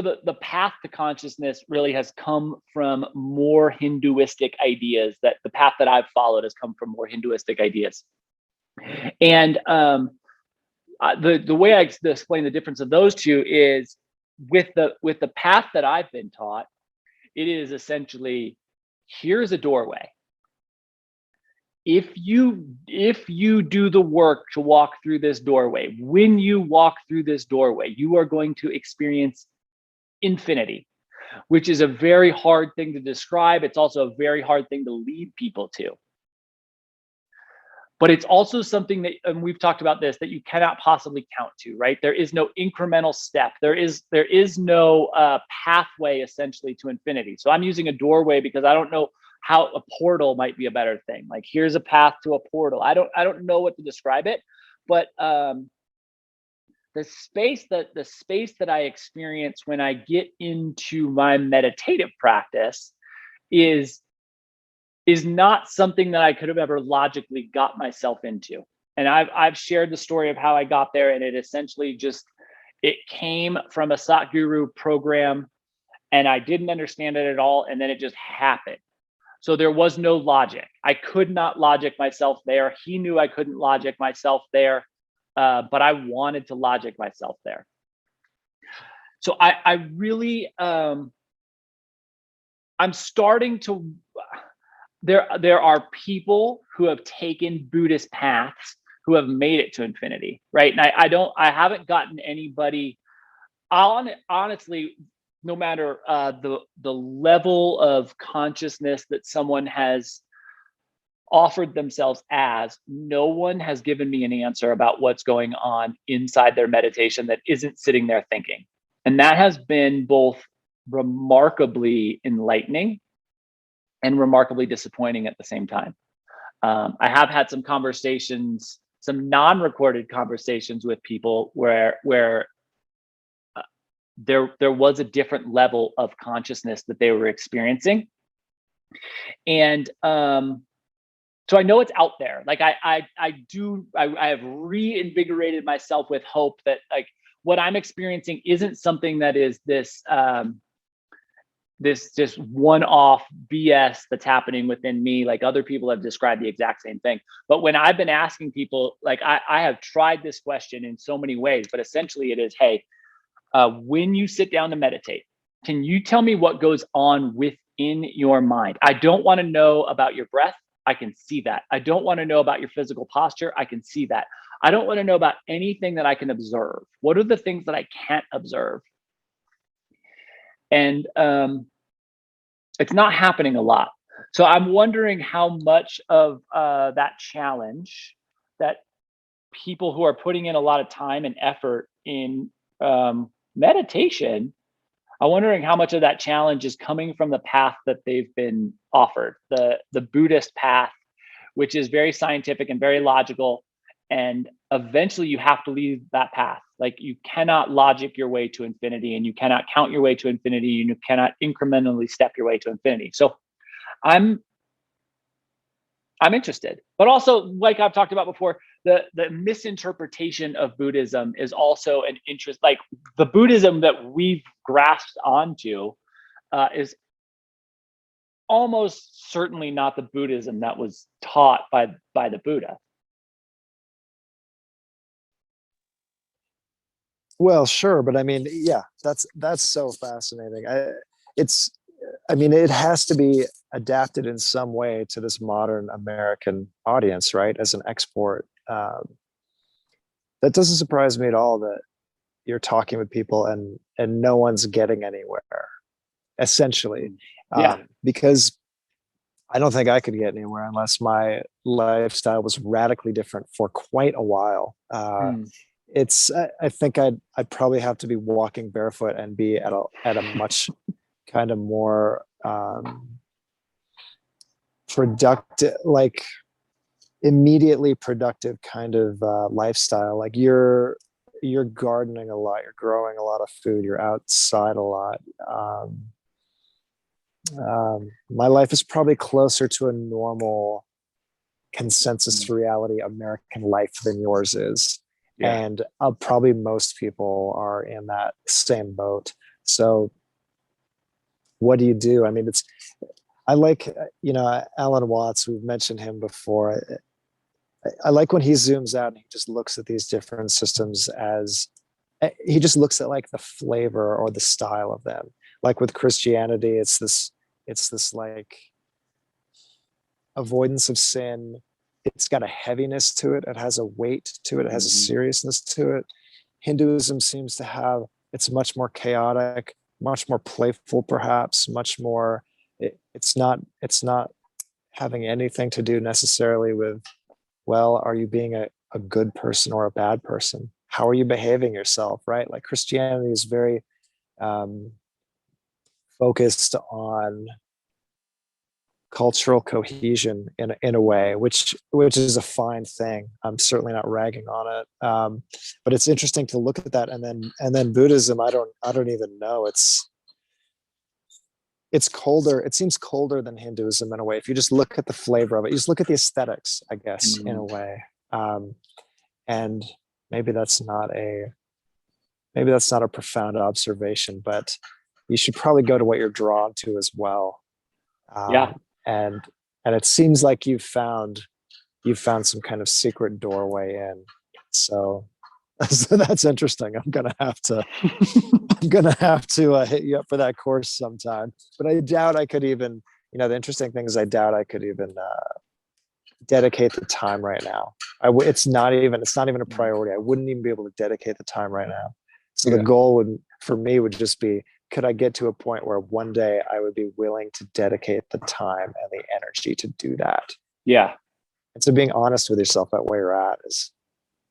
the path to consciousness really has come from more Hinduistic ideas. That the path that I've followed has come from more Hinduistic ideas. And the way I explain the difference of those two is with the path that I've been taught, it is essentially, here's a doorway. If you do the work to walk through this doorway, when you walk through this doorway, you are going to experience infinity, which is a very hard thing to describe. It's also a very hard thing to lead people to. But it's also something that, and we've talked about this, that you cannot possibly count to, right? There is no incremental step. There is no pathway essentially to infinity. So I'm using a doorway because I don't know how a portal might be a better thing. Like, here's a path to a portal. I don't know what to describe it, but the space that I experience when I get into my meditative practice is not something that I could have ever logically got myself into. And I've shared the story of how I got there, and it essentially it came from a Satguru program, and I didn't understand it at all, and then it just happened. So there was no logic. I could not logic myself there. He knew I couldn't logic myself there, but I wanted to logic myself there. So I really, I'm starting to, there are people who have taken Buddhist paths who have made it to infinity, right? And I haven't gotten anybody, honestly, no matter the level of consciousness that someone has offered themselves as, no one has given me an answer about what's going on inside their meditation that isn't sitting there thinking. And that has been both remarkably enlightening and remarkably disappointing at the same time. I have had some conversations, some non-recorded conversations with people where there was a different level of consciousness that they were experiencing. And so I know it's out there. Like I have reinvigorated myself with hope that, like, what I'm experiencing isn't something that is this just one-off BS that's happening within me. Like, other people have described the exact same thing. But when I've been asking people, like, I have tried this question in so many ways, but essentially it is, hey, when you sit down to meditate, can you tell me what goes on within your mind? I don't want to know about your breath. I can see that. I don't want to know about your physical posture. I can see that. I don't want to know about anything that I can observe. What are the things that I can't observe? And it's not happening a lot. So I'm wondering how much of that challenge that people who are putting in a lot of time and effort in meditation, I'm wondering how much of that challenge is coming from the path that they've been offered, the Buddhist path, which is very scientific and very logical. And eventually you have to leave that path. Like, you cannot logic your way to infinity, and you cannot count your way to infinity, and you cannot incrementally step your way to infinity. So I'm I'm interested. But also, like I've talked about before, the misinterpretation of Buddhism is also an interest. Like, the Buddhism that we've grasped onto is almost certainly not the Buddhism that was taught by the Buddha. Well, sure, but I mean, yeah, that's so fascinating. It's, I mean, it has to be adapted in some way to this modern American audience, right? As an export, that doesn't surprise me at all that you're talking with people and no one's getting anywhere, essentially, Yeah. because I don't think I could get anywhere unless my lifestyle was radically different for quite a while. Mm. It's I think I'd probably have to be walking barefoot and be at a much kind of more productive, like immediately productive kind of lifestyle. Like you're gardening a lot, you're growing a lot of food, you're outside a lot. My life is probably closer to a normal consensus reality American life than yours is. Yeah. And probably most people are in that same boat. So what do you do? I mean, I like, Alan Watts, we've mentioned him before. I like when he zooms out and he just looks at these different systems as, he just looks at like the flavor or the style of them. Like with Christianity, it's this like avoidance of sin. It's got a heaviness to it. It has a weight to it. It has a seriousness to it. Hinduism seems to have, it's much more chaotic, much more playful, perhaps, much more, it's not having anything to do necessarily with, well, are you being a good person or a bad person? How are you behaving yourself, right? Like Christianity is very focused on cultural cohesion in a way, which is a fine thing. I'm certainly not ragging on it, but it's interesting to look at that. And then Buddhism, I don't even know. It's colder. It seems colder than Hinduism in a way. If you just look at the flavor of it, you just look at the aesthetics, I guess, in a way. And maybe that's not a profound observation, but you should probably go to what you're drawn to as well. Yeah. And it seems like you've found some kind of secret doorway in. So that's interesting. I'm gonna have to hit you up for that course sometime. But I doubt I could even. The interesting thing is I doubt I could even dedicate the time right now. It's not even a priority. I wouldn't even be able to dedicate the time right now. So the goal for me would just be, could I get to a point where one day I would be willing to dedicate the time and the energy to do that? Yeah. And so being honest with yourself at where you're at is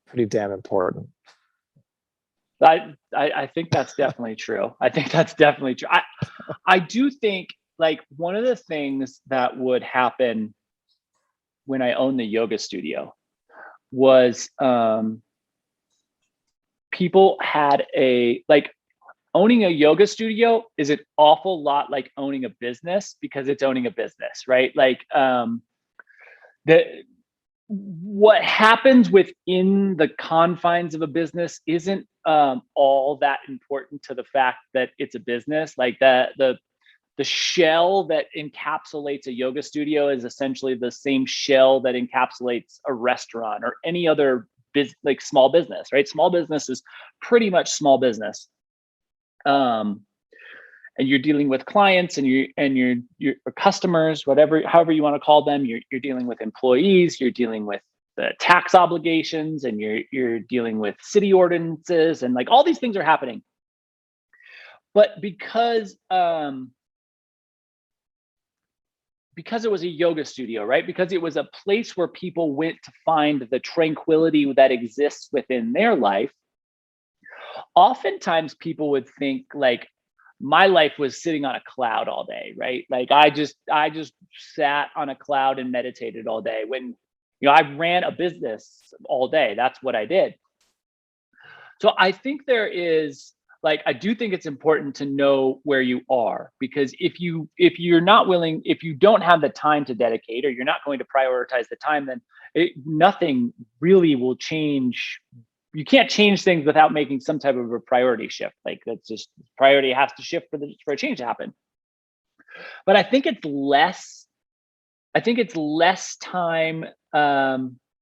pretty damn important. I think that's definitely true. I think that's definitely true. I do think, like, one of the things that would happen when I owned the yoga studio was people had owning a yoga studio is an awful lot like owning a business, because it's owning a business, right? Like, what happens within the confines of a business isn't all that important to the fact that it's a business. Like, the shell that encapsulates a yoga studio is essentially the same shell that encapsulates a restaurant or any other like small business, right? Small business is pretty much small business. And you're dealing with clients and your customers, however you want to call them. You're dealing with employees, you're dealing with the tax obligations, and you're dealing with city ordinances, and like all these things are happening. but because it was a yoga studio, right? Because it was a place where people went to find the tranquility that exists within their life. Oftentimes people would think like my life was sitting on a cloud all day, right? Like I just sat on a cloud and meditated all day, when I ran a business all day. That's what I did. So I think there is, like, I do think it's important to know where you are, because if you're not willing, if you don't have the time to dedicate, or you're not going to prioritize the time, then nothing really will change. You can't change things without making some type of a priority shift. Like, that's just, priority has to shift for a change to happen. But I think it's less time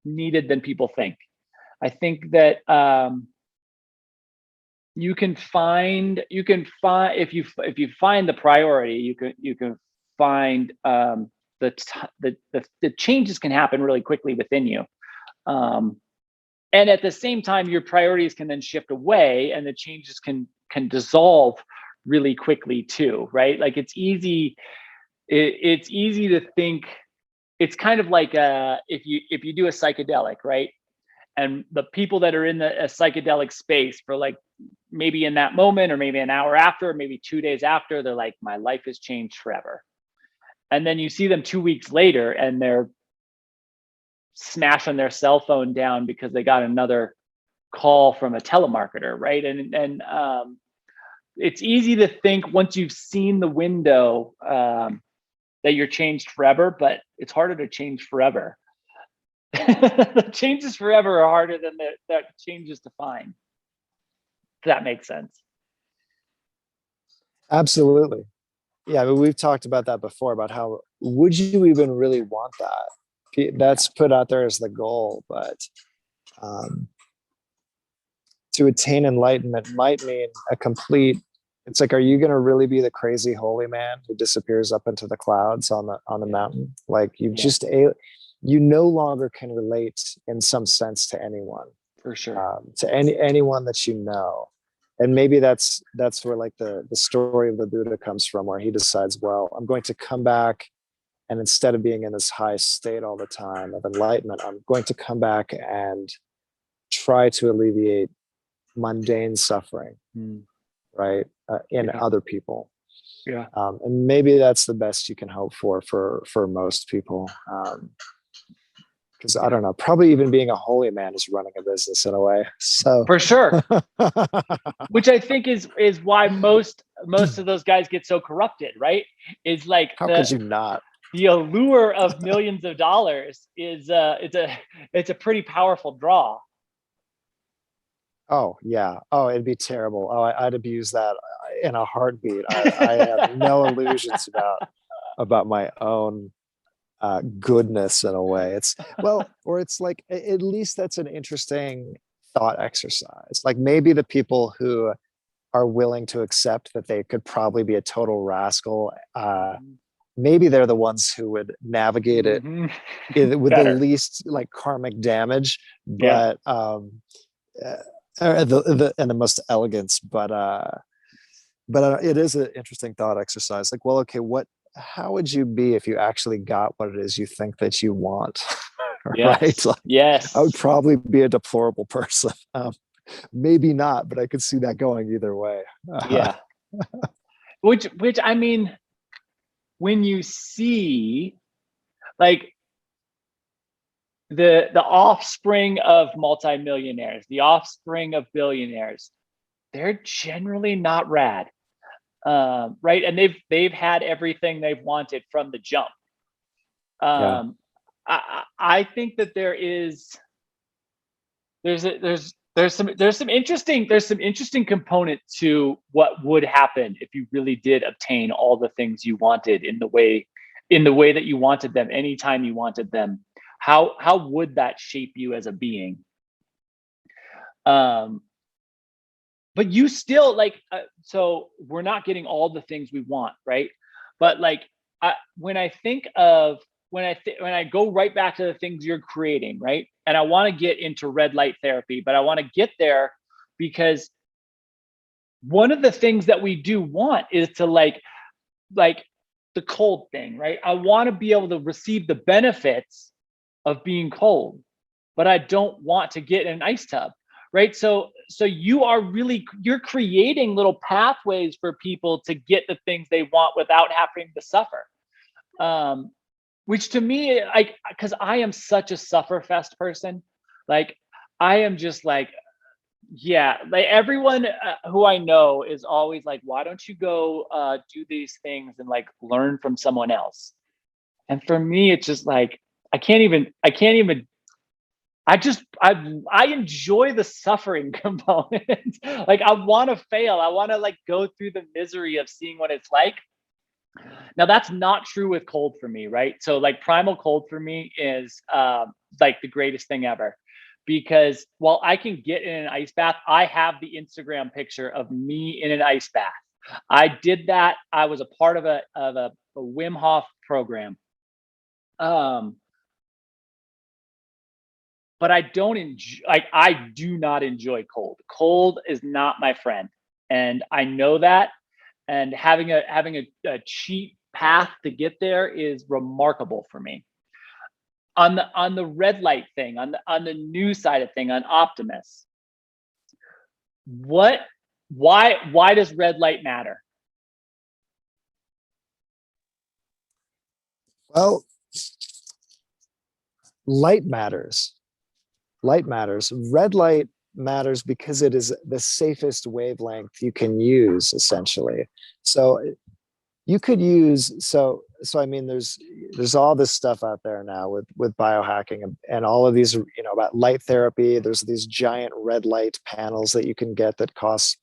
needed than people think. I think that you can find if you find the priority, you can find the changes can happen really quickly within you. And at the same time, your priorities can then shift away, and the changes can dissolve really quickly too, right? Like, it's easy to think. It's kind of like if you do a psychedelic, right? And the people that are in a psychedelic space for, like, maybe in that moment, or maybe an hour after, or maybe 2 days after, they're like, my life has changed forever. And then you see them 2 weeks later, and they're smashing their cell phone down because they got another call from a telemarketer, right? And it's easy to think, once you've seen the window, that you're changed forever, but it's harder to change forever. The changes forever are harder than the changes to find. If that makes sense. Absolutely. Yeah, but we've talked about that before, about how, would you even really want that? That's put out there as the goal, but to attain enlightenment might mean a complete, it's like, are you going to really be the crazy holy man who disappears up into the clouds on the mountain? Like, you no longer can relate in some sense to anyone, for sure, to anyone that you know. And maybe that's where, like, the story of the Buddha comes from, where he decides, well, I'm going to come back, and instead of being in this high state all the time of enlightenment, I'm going to come back and try to alleviate mundane suffering, right, in other people. Yeah. And maybe that's the best you can hope for most people. Because I don't know, probably even being a holy man is running a business in a way. So for sure. Which I think is why most of those guys get so corrupted, right? Is like, how could you not? The allure of millions of dollars is it's a pretty powerful draw. Oh yeah. Oh, it'd be terrible. Oh, I'd abuse that in a heartbeat. I have no illusions about my own goodness in a way. It's, well, or it's like, at least that's an interesting thought exercise. Like, maybe the people who are willing to accept that they could probably be a total rascal, maybe they're the ones who would navigate it with the least, like, karmic damage, but and the most elegance. But it is an interesting thought exercise. Like, well, okay, how would you be if you actually got what it is you think that you want? Right? Like, yes. I would probably be a deplorable person. Maybe not, but I could see that going either way. Yeah. Which I mean, when you see, like, the offspring of multimillionaires, the offspring of billionaires, they're generally not rad. Right, and they've had everything they've wanted from the jump. I think that there's some interesting component to what would happen if you really did obtain all the things you wanted in the way that you wanted them, anytime you wanted them. How would that shape you as a being? But you still, like, so we're not getting all the things we want, right? But, like, when I go right back to the things you're creating, right? And I want to get into red light therapy, but I want to get there because one of the things that we do want is to like the cold thing, right? I want to be able to receive the benefits of being cold, but I don't want to get in an ice tub, right? So you're creating little pathways for people to get the things they want without having to suffer. Which to me, like, because I am such a sufferfest person, like I am just like, yeah, like everyone who I know is always like, why don't you go do these things and like learn from someone else? And for me, it's just like I can't even I enjoy the suffering component. Like I want to fail. I want to like go through the misery of seeing what it's like. Now that's not true with cold for me, right? So like primal cold for me is like the greatest thing ever. Because while I can get in an ice bath, I have the Instagram picture of me in an ice bath. I did that. I was a part of a Wim Hof program. But I don't enjoy, like I do not enjoy cold. Cold is not my friend, and I know that. And having a cheap path to get there is remarkable for me. On the red light thing, on the new side of thing, on Optimus, what why does red light matter? Well, light matters. Light matters. Red light matters because it is the safest wavelength you can use, essentially. So you could use, so I mean, there's all this stuff out there now with biohacking and all of these, you know, about light therapy. There's these giant red light panels that you can get that cost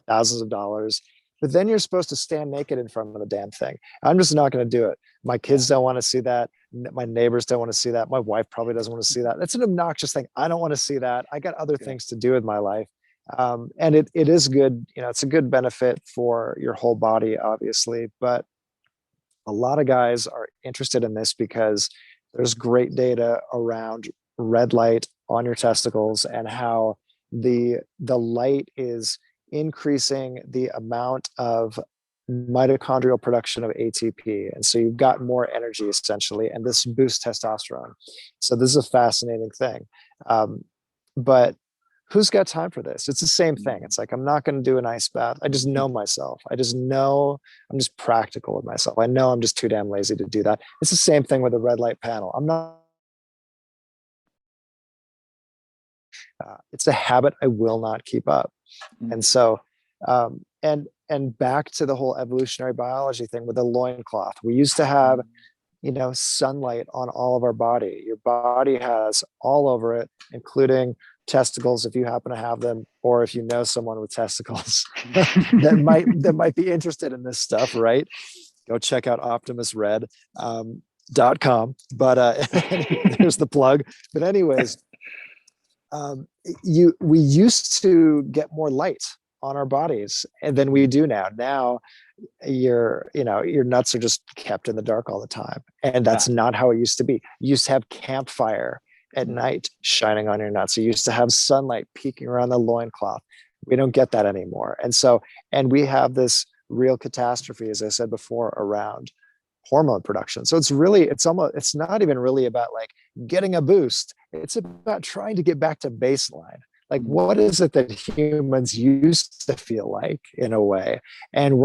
thousands of dollars. But then you're supposed to stand naked in front of the damn thing. I'm just not going to do it. My kids don't want to see that. My neighbors don't want to see that. My wife probably doesn't want to see that. That's an obnoxious thing. I don't want to see that. I got other things to do with my life. And it is good. You know, it's a good benefit for your whole body, obviously. But a lot of guys are interested in this because there's great data around red light on your testicles and how the light is increasing the amount of mitochondrial production of ATP. And so you've got more energy essentially, and this boosts testosterone. So this is a fascinating thing. But who's got time for this? It's the same thing. It's like, I'm not going to do an ice bath. I just know myself. I just know I'm just practical with myself. I know I'm just too damn lazy to do that. It's the same thing with a red light panel. I'm not, it's a habit I will not keep up. And so, and back to the whole evolutionary biology thing with the loincloth. We used to have, you know, sunlight on all of our body. Your body has all over it, including testicles, if you happen to have them, or if you know someone with testicles that might be interested in this stuff, right? Go check out optimusred.com. But there's the plug. But anyways, we used to get more light on our bodies than we do now. Now your nuts are just kept in the dark all the time, and that's not how it used to be. You used to have campfire at night shining on your nuts. You used to have sunlight peeking around the loincloth. We don't get that anymore. And we have this real catastrophe, as I said before, around hormone production. So it's not even really about like getting a boost. It's about trying to get back to baseline. Like, what is it that humans used to feel like, in a way? And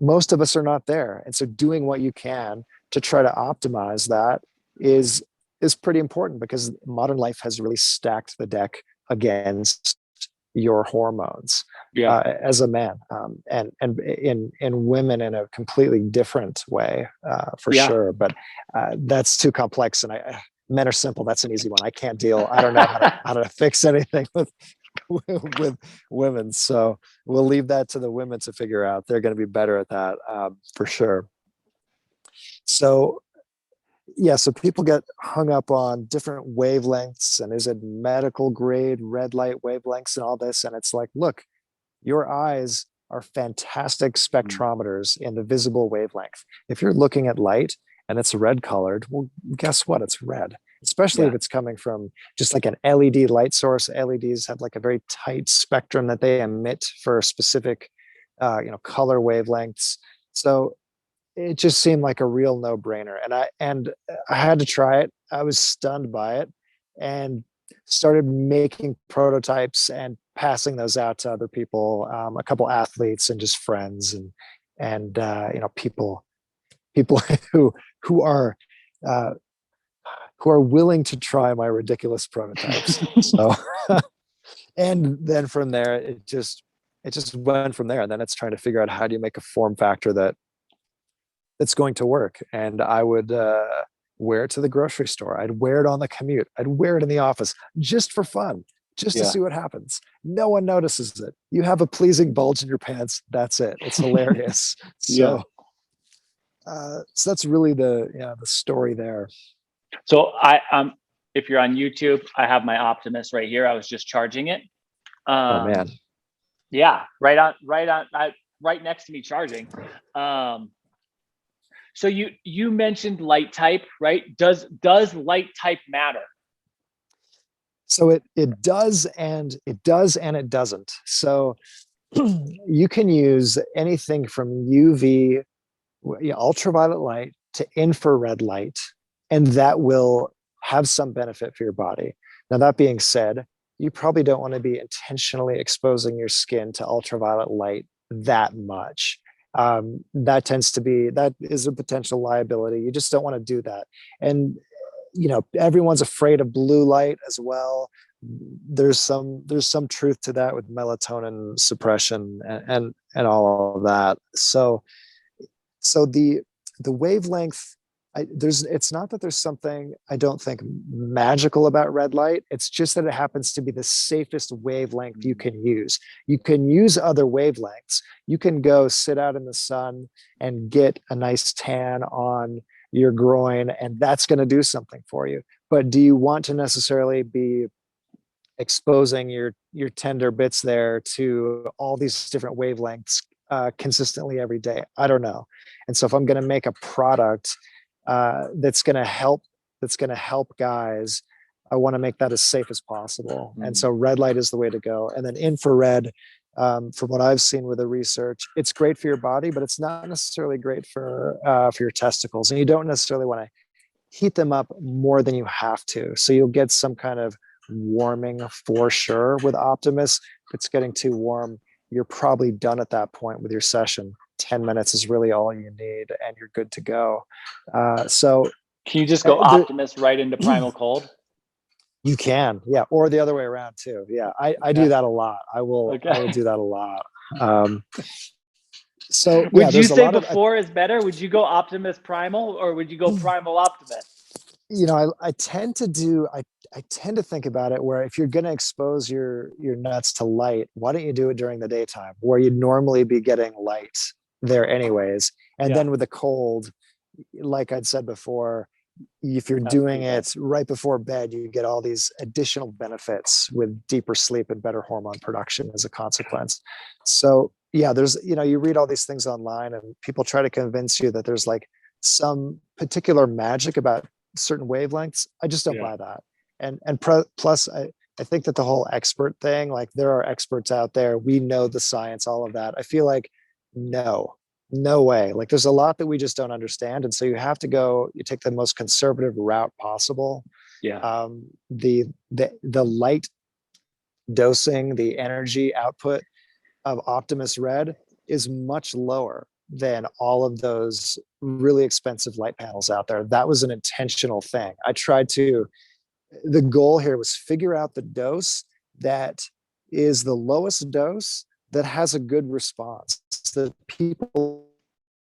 most of us are not there. And so doing what you can to try to optimize that is pretty important, because modern life has really stacked the deck against your hormones as a man, and in women in a completely different way, for sure. But that's too complex, and men are simple. That's an easy one. I can't deal. I don't know how to fix anything with women. So we'll leave that to the women to figure out. They're going to be better at that, for sure. So so people get hung up on different wavelengths, and is it medical grade red light wavelengths and all this? And it's like, look, your eyes are fantastic spectrometers in the visible wavelength. If you're looking at light and it's red colored, well, guess what? It's red. especially if it's coming from just like an LED light source. LEDs have like a very tight spectrum that they emit for specific, color wavelengths. So it just seemed like a real no-brainer. And I had to try it. I was stunned by it and started making prototypes and passing those out to other people, a couple athletes and just friends and people who are willing to try my ridiculous prototypes. So and then from there it just went from there. And then it's trying to figure out, how do you make a form factor that's going to work? And I would wear it to the grocery store. I'd wear it on the commute. I'd wear it in the office just for fun, just to see what happens. No one notices it. You have a pleasing bulge in your pants. That's it. It's hilarious. So that's really the story there. So if you're on YouTube, I have my Optimus right here. I was just charging it. Oh man. Yeah, right next to me charging. So you mentioned light type, right? Does light type matter? So it does and it doesn't. So you can use anything from UV, ultraviolet light, to infrared light, and that will have some benefit for your body. Now, that being said, you probably don't want to be intentionally exposing your skin to ultraviolet light that much. That is a potential liability. You just don't want to do that. And everyone's afraid of blue light as well. There's some truth to that with melatonin suppression and all of that. So the wavelength, it's not that there's something, I don't think, magical about red light. It's just that it happens to be the safest wavelength you can use. You can use other wavelengths. You can go sit out in the sun and get a nice tan on your groin, and that's going to do something for you. But do you want to necessarily be exposing your tender bits there to all these different wavelengths consistently every day? I don't know. And so if I'm going to make a product that's going to help guys, I want to make that as safe as possible. And so red light is the way to go. And then infrared, from what I've seen with the research, it's great for your body, but it's not necessarily great for your testicles. And you don't necessarily want to heat them up more than you have to. So you'll get some kind of warming for sure with Optimus. If it's getting too warm, you're probably done at that point with your session. 10 minutes is really all you need, and you're good to go. So can you just go Optimus right into primal cold? You can, yeah, or the other way around too. Yeah, I do that a lot. I will do that a lot. So would you say before is better? Would you go Optimus Primal, or would you go Primal Optimus? I tend to think about it where, if you're going to expose your nuts to light, why don't you do it during the daytime where you'd normally be getting light there anyways? And then with the cold, like I'd said before, if you're doing it right before bed, you get all these additional benefits with deeper sleep and better hormone production as a consequence. So yeah, there's, you read all these things online and people try to convince you that there's like some particular magic about certain wavelengths. I just don't buy that. And plus I think that the whole expert thing, like, there are experts out there, we know the science, all of that. I feel like no way. Like, there's a lot that we just don't understand. And so you take the most conservative route possible. Yeah. The light dosing, the energy output of Optimus Red is much lower than all of those really expensive light panels out there. That was an intentional thing. The goal here was figure out the dose that is the lowest dose that has a good response, that people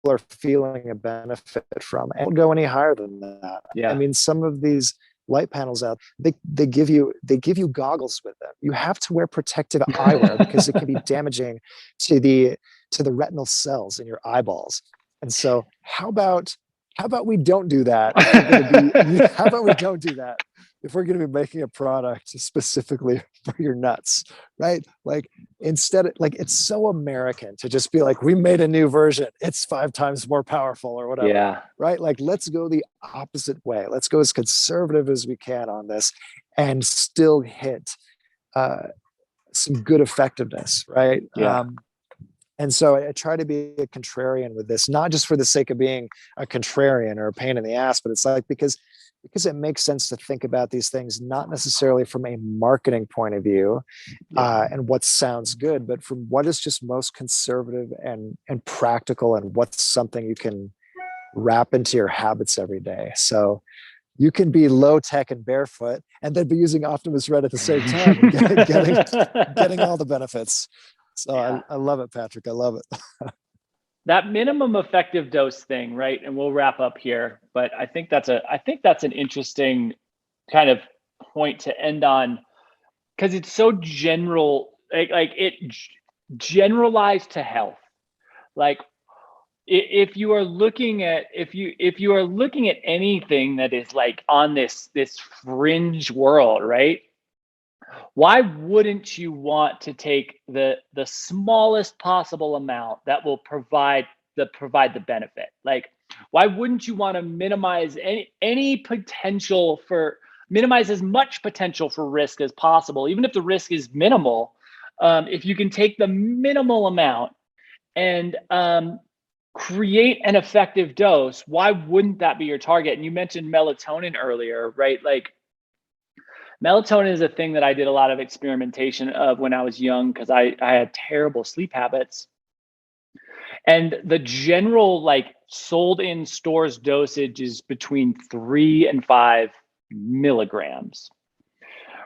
are feeling a benefit from. And don't go any higher than that. Yeah. I mean, some of these light panels out, they give you goggles with them. You have to wear protective eyewear because it can be damaging to the retinal cells in your eyeballs. And so how about how about we don't do that? If we're gonna be, how about we don't do that? If we're going to be making a product specifically for your nuts, right? Like instead, like it's so American to just be like, we made a new version. It's 5 times more powerful or whatever, Yeah. right? Like let's go the opposite way. Let's go as conservative as we can on this and still hit some good effectiveness, right? Yeah. And so I try to be a contrarian with this, not just for the sake of being a contrarian or a pain in the ass, but it's like because it makes sense to think about these things, not necessarily from a marketing point of view and what sounds good, but from what is just most conservative and practical and what's something you can wrap into your habits every day. So you can be low tech and barefoot and then be using Optimus Red at the same time and getting all the benefits. So yeah. I love it, Patrick. I love it. That minimum effective dose thing, right? And we'll wrap up here, but I think that's an interesting kind of point to end on, because it's so general, like it generalized to health. Like if you are looking at anything that is like on this fringe world, right? Why wouldn't you want to take the smallest possible amount that will provide the benefit? Like, why wouldn't you want to minimize any potential for minimize as much potential for risk as possible, even if the risk is minimal? If you can take the minimal amount and create an effective dose, why wouldn't that be your target? And you mentioned melatonin earlier, right? Like, melatonin is a thing that I did a lot of experimentation of when I was young, because I had terrible sleep habits. And the general like sold in stores dosage is between 3 and 5 milligrams,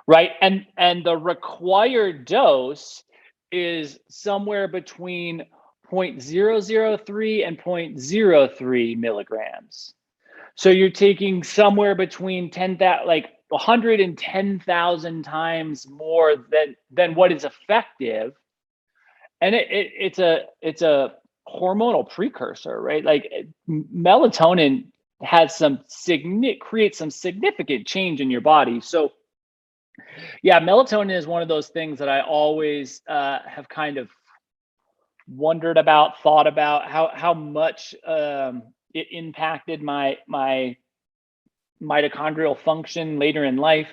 right? And the required dose is somewhere between 0.003 and 0.03 milligrams. So you're taking somewhere between 110,000 times more than what is effective, and it's a hormonal precursor, right? Like melatonin creates some significant change in your body. So yeah, melatonin is one of those things that I always have kind of wondered about, thought about how much it impacted my mitochondrial function later in life.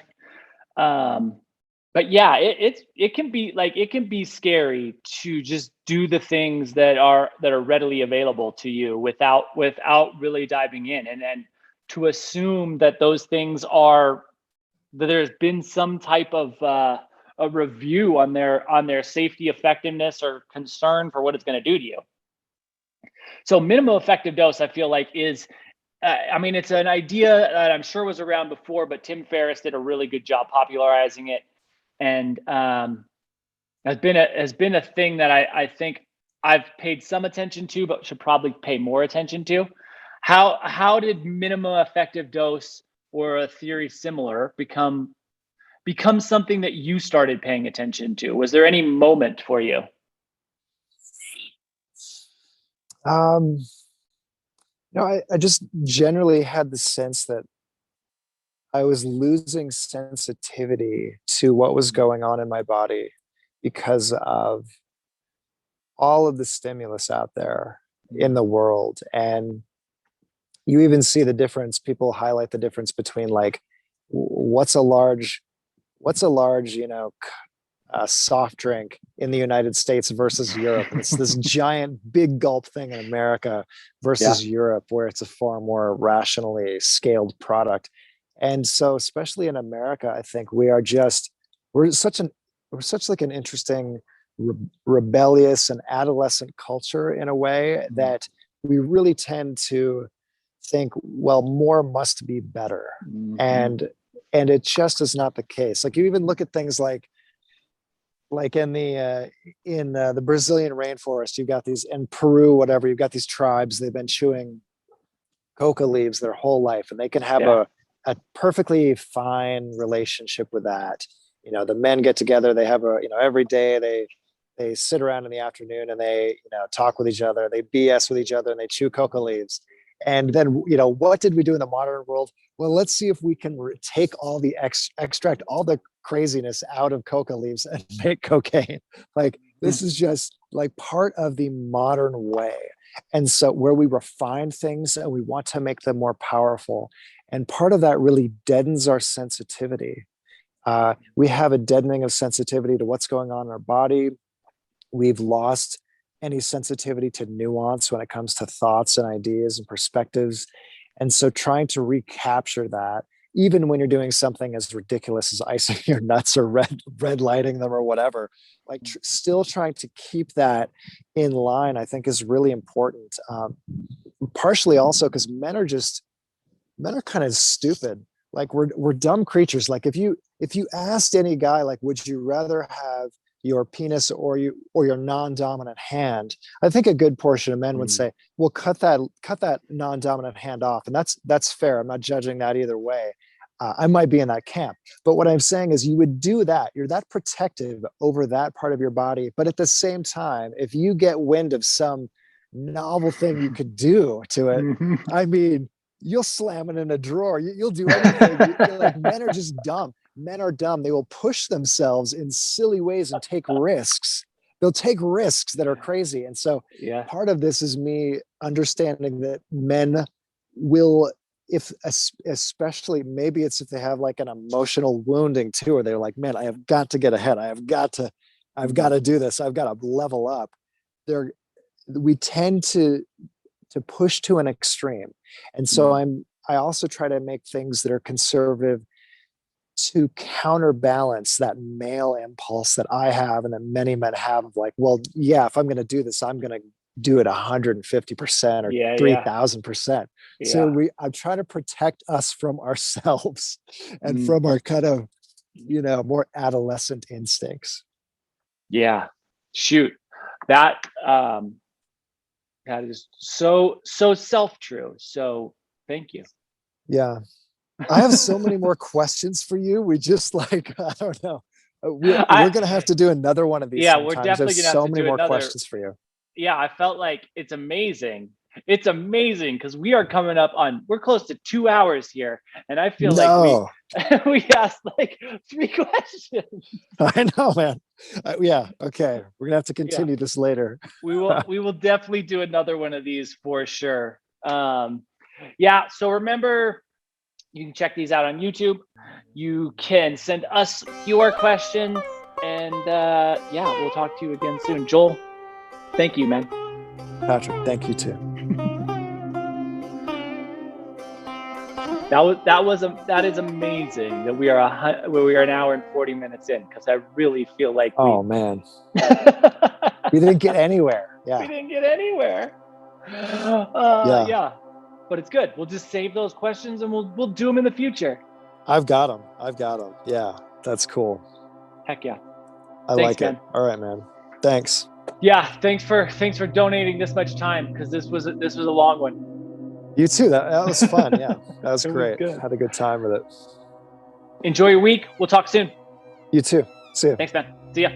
But yeah, it can be scary to just do the things that are readily available to you without really diving in, and then to assume that those things that there's been some type of a review on their safety, effectiveness, or concern for what it's going to do to you. So minimum effective dose, I feel like, is it's an idea that I'm sure was around before, but Tim Ferriss did a really good job popularizing it, and has been a thing that I think I've paid some attention to, but should probably pay more attention to. How did minimum effective dose, or a theory similar, become something that you started paying attention to? Was there any moment for you? I just generally had the sense that I was losing sensitivity to what was going on in my body because of all of the stimulus out there in the world. And you even see the difference. People highlight the difference between like, what's a large, soft drink in the United States versus Europe. And it's this giant big gulp thing in America versus Europe, where it's a far more rationally scaled product. And so, especially in America, I think we're such like an interesting rebellious and adolescent culture in a way that we really tend to think, well, more must be better. Mm-hmm. And it just is not the case. Like, you even look at things like in the Brazilian rainforest, you've got these, in Peru, whatever, you've got these tribes, they've been chewing coca leaves their whole life, and they can have a perfectly fine relationship with that. The men get together, they have every day they sit around in the afternoon and they talk with each other, they BS with each other, and they chew coca leaves. And then, what did we do in the modern world? Well, let's see if we can take all the extract all the craziness out of coca leaves and make cocaine. Like, this is just like part of the modern way. And so where we refine things and we want to make them more powerful. And part of that really deadens our sensitivity. We have a deadening of sensitivity to what's going on in our body. We've lost any sensitivity to nuance when it comes to thoughts and ideas and perspectives. And so trying to recapture that, even when you're doing something as ridiculous as icing your nuts or red lighting them or whatever, like still trying to keep that in line, I think is really important. Partially also because men are kind of stupid. Like we're dumb creatures. Like if you asked any guy, like, would you rather have your penis or your non-dominant hand, I think a good portion of men would say, well, cut that non-dominant hand off. And that's fair. I'm not judging that either way. I might be in that camp. But what I'm saying is you would do that. You're that protective over that part of your body. But at the same time, if you get wind of some novel thing you could do to it, I mean, you'll slam it in a drawer. You'll do anything. Like, men are just dumb. Men are dumb. They will push themselves in silly ways and take risks. They'll take risks that are crazy. And so part of this is me understanding that men will, especially maybe it's if they have like an emotional wounding too, or they're like, man, I have got to get ahead. I've got to do this. I've got to level up. We tend to push to an extreme. And so I also try to make things that are conservative to counterbalance that male impulse that I have and that many men have of like, well, yeah, if I'm going to do this, I'm going to do it 150% or 3,000%. So I'm trying to protect us from ourselves and from our kind of, more adolescent instincts. Yeah. Shoot. That is so self-true. So thank you. Yeah. I have so many more questions for you. We just I don't know. We're going to have to do another one of these. Yeah, we're definitely going to have so many more questions for you. Yeah, I felt like it's amazing. It's amazing because we're close to 2 hours here. And I feel like we asked like 3 questions. I know, man. Yeah. Okay. We're going to have to continue this later. We will definitely do another one of these for sure. So remember, you can check these out on YouTube. You can send us your questions. And we'll talk to you again soon. Joel, thank you, man. Patrick, thank you too. That is amazing that we are an hour and 40 minutes in, because I really feel like man. We didn't get anywhere. Yeah. We didn't get anywhere. But it's good. We'll just save those questions and we'll do them in the future. I've got them. Yeah, that's cool. Heck yeah. Thanks, like it. Man. All right, man. Thanks. Yeah, thanks for donating this much time, because this was a long one. You too. That was fun. Yeah, that was great. Had a good time with it. Enjoy your week. We'll talk soon. You too. See ya. Thanks, man. See ya.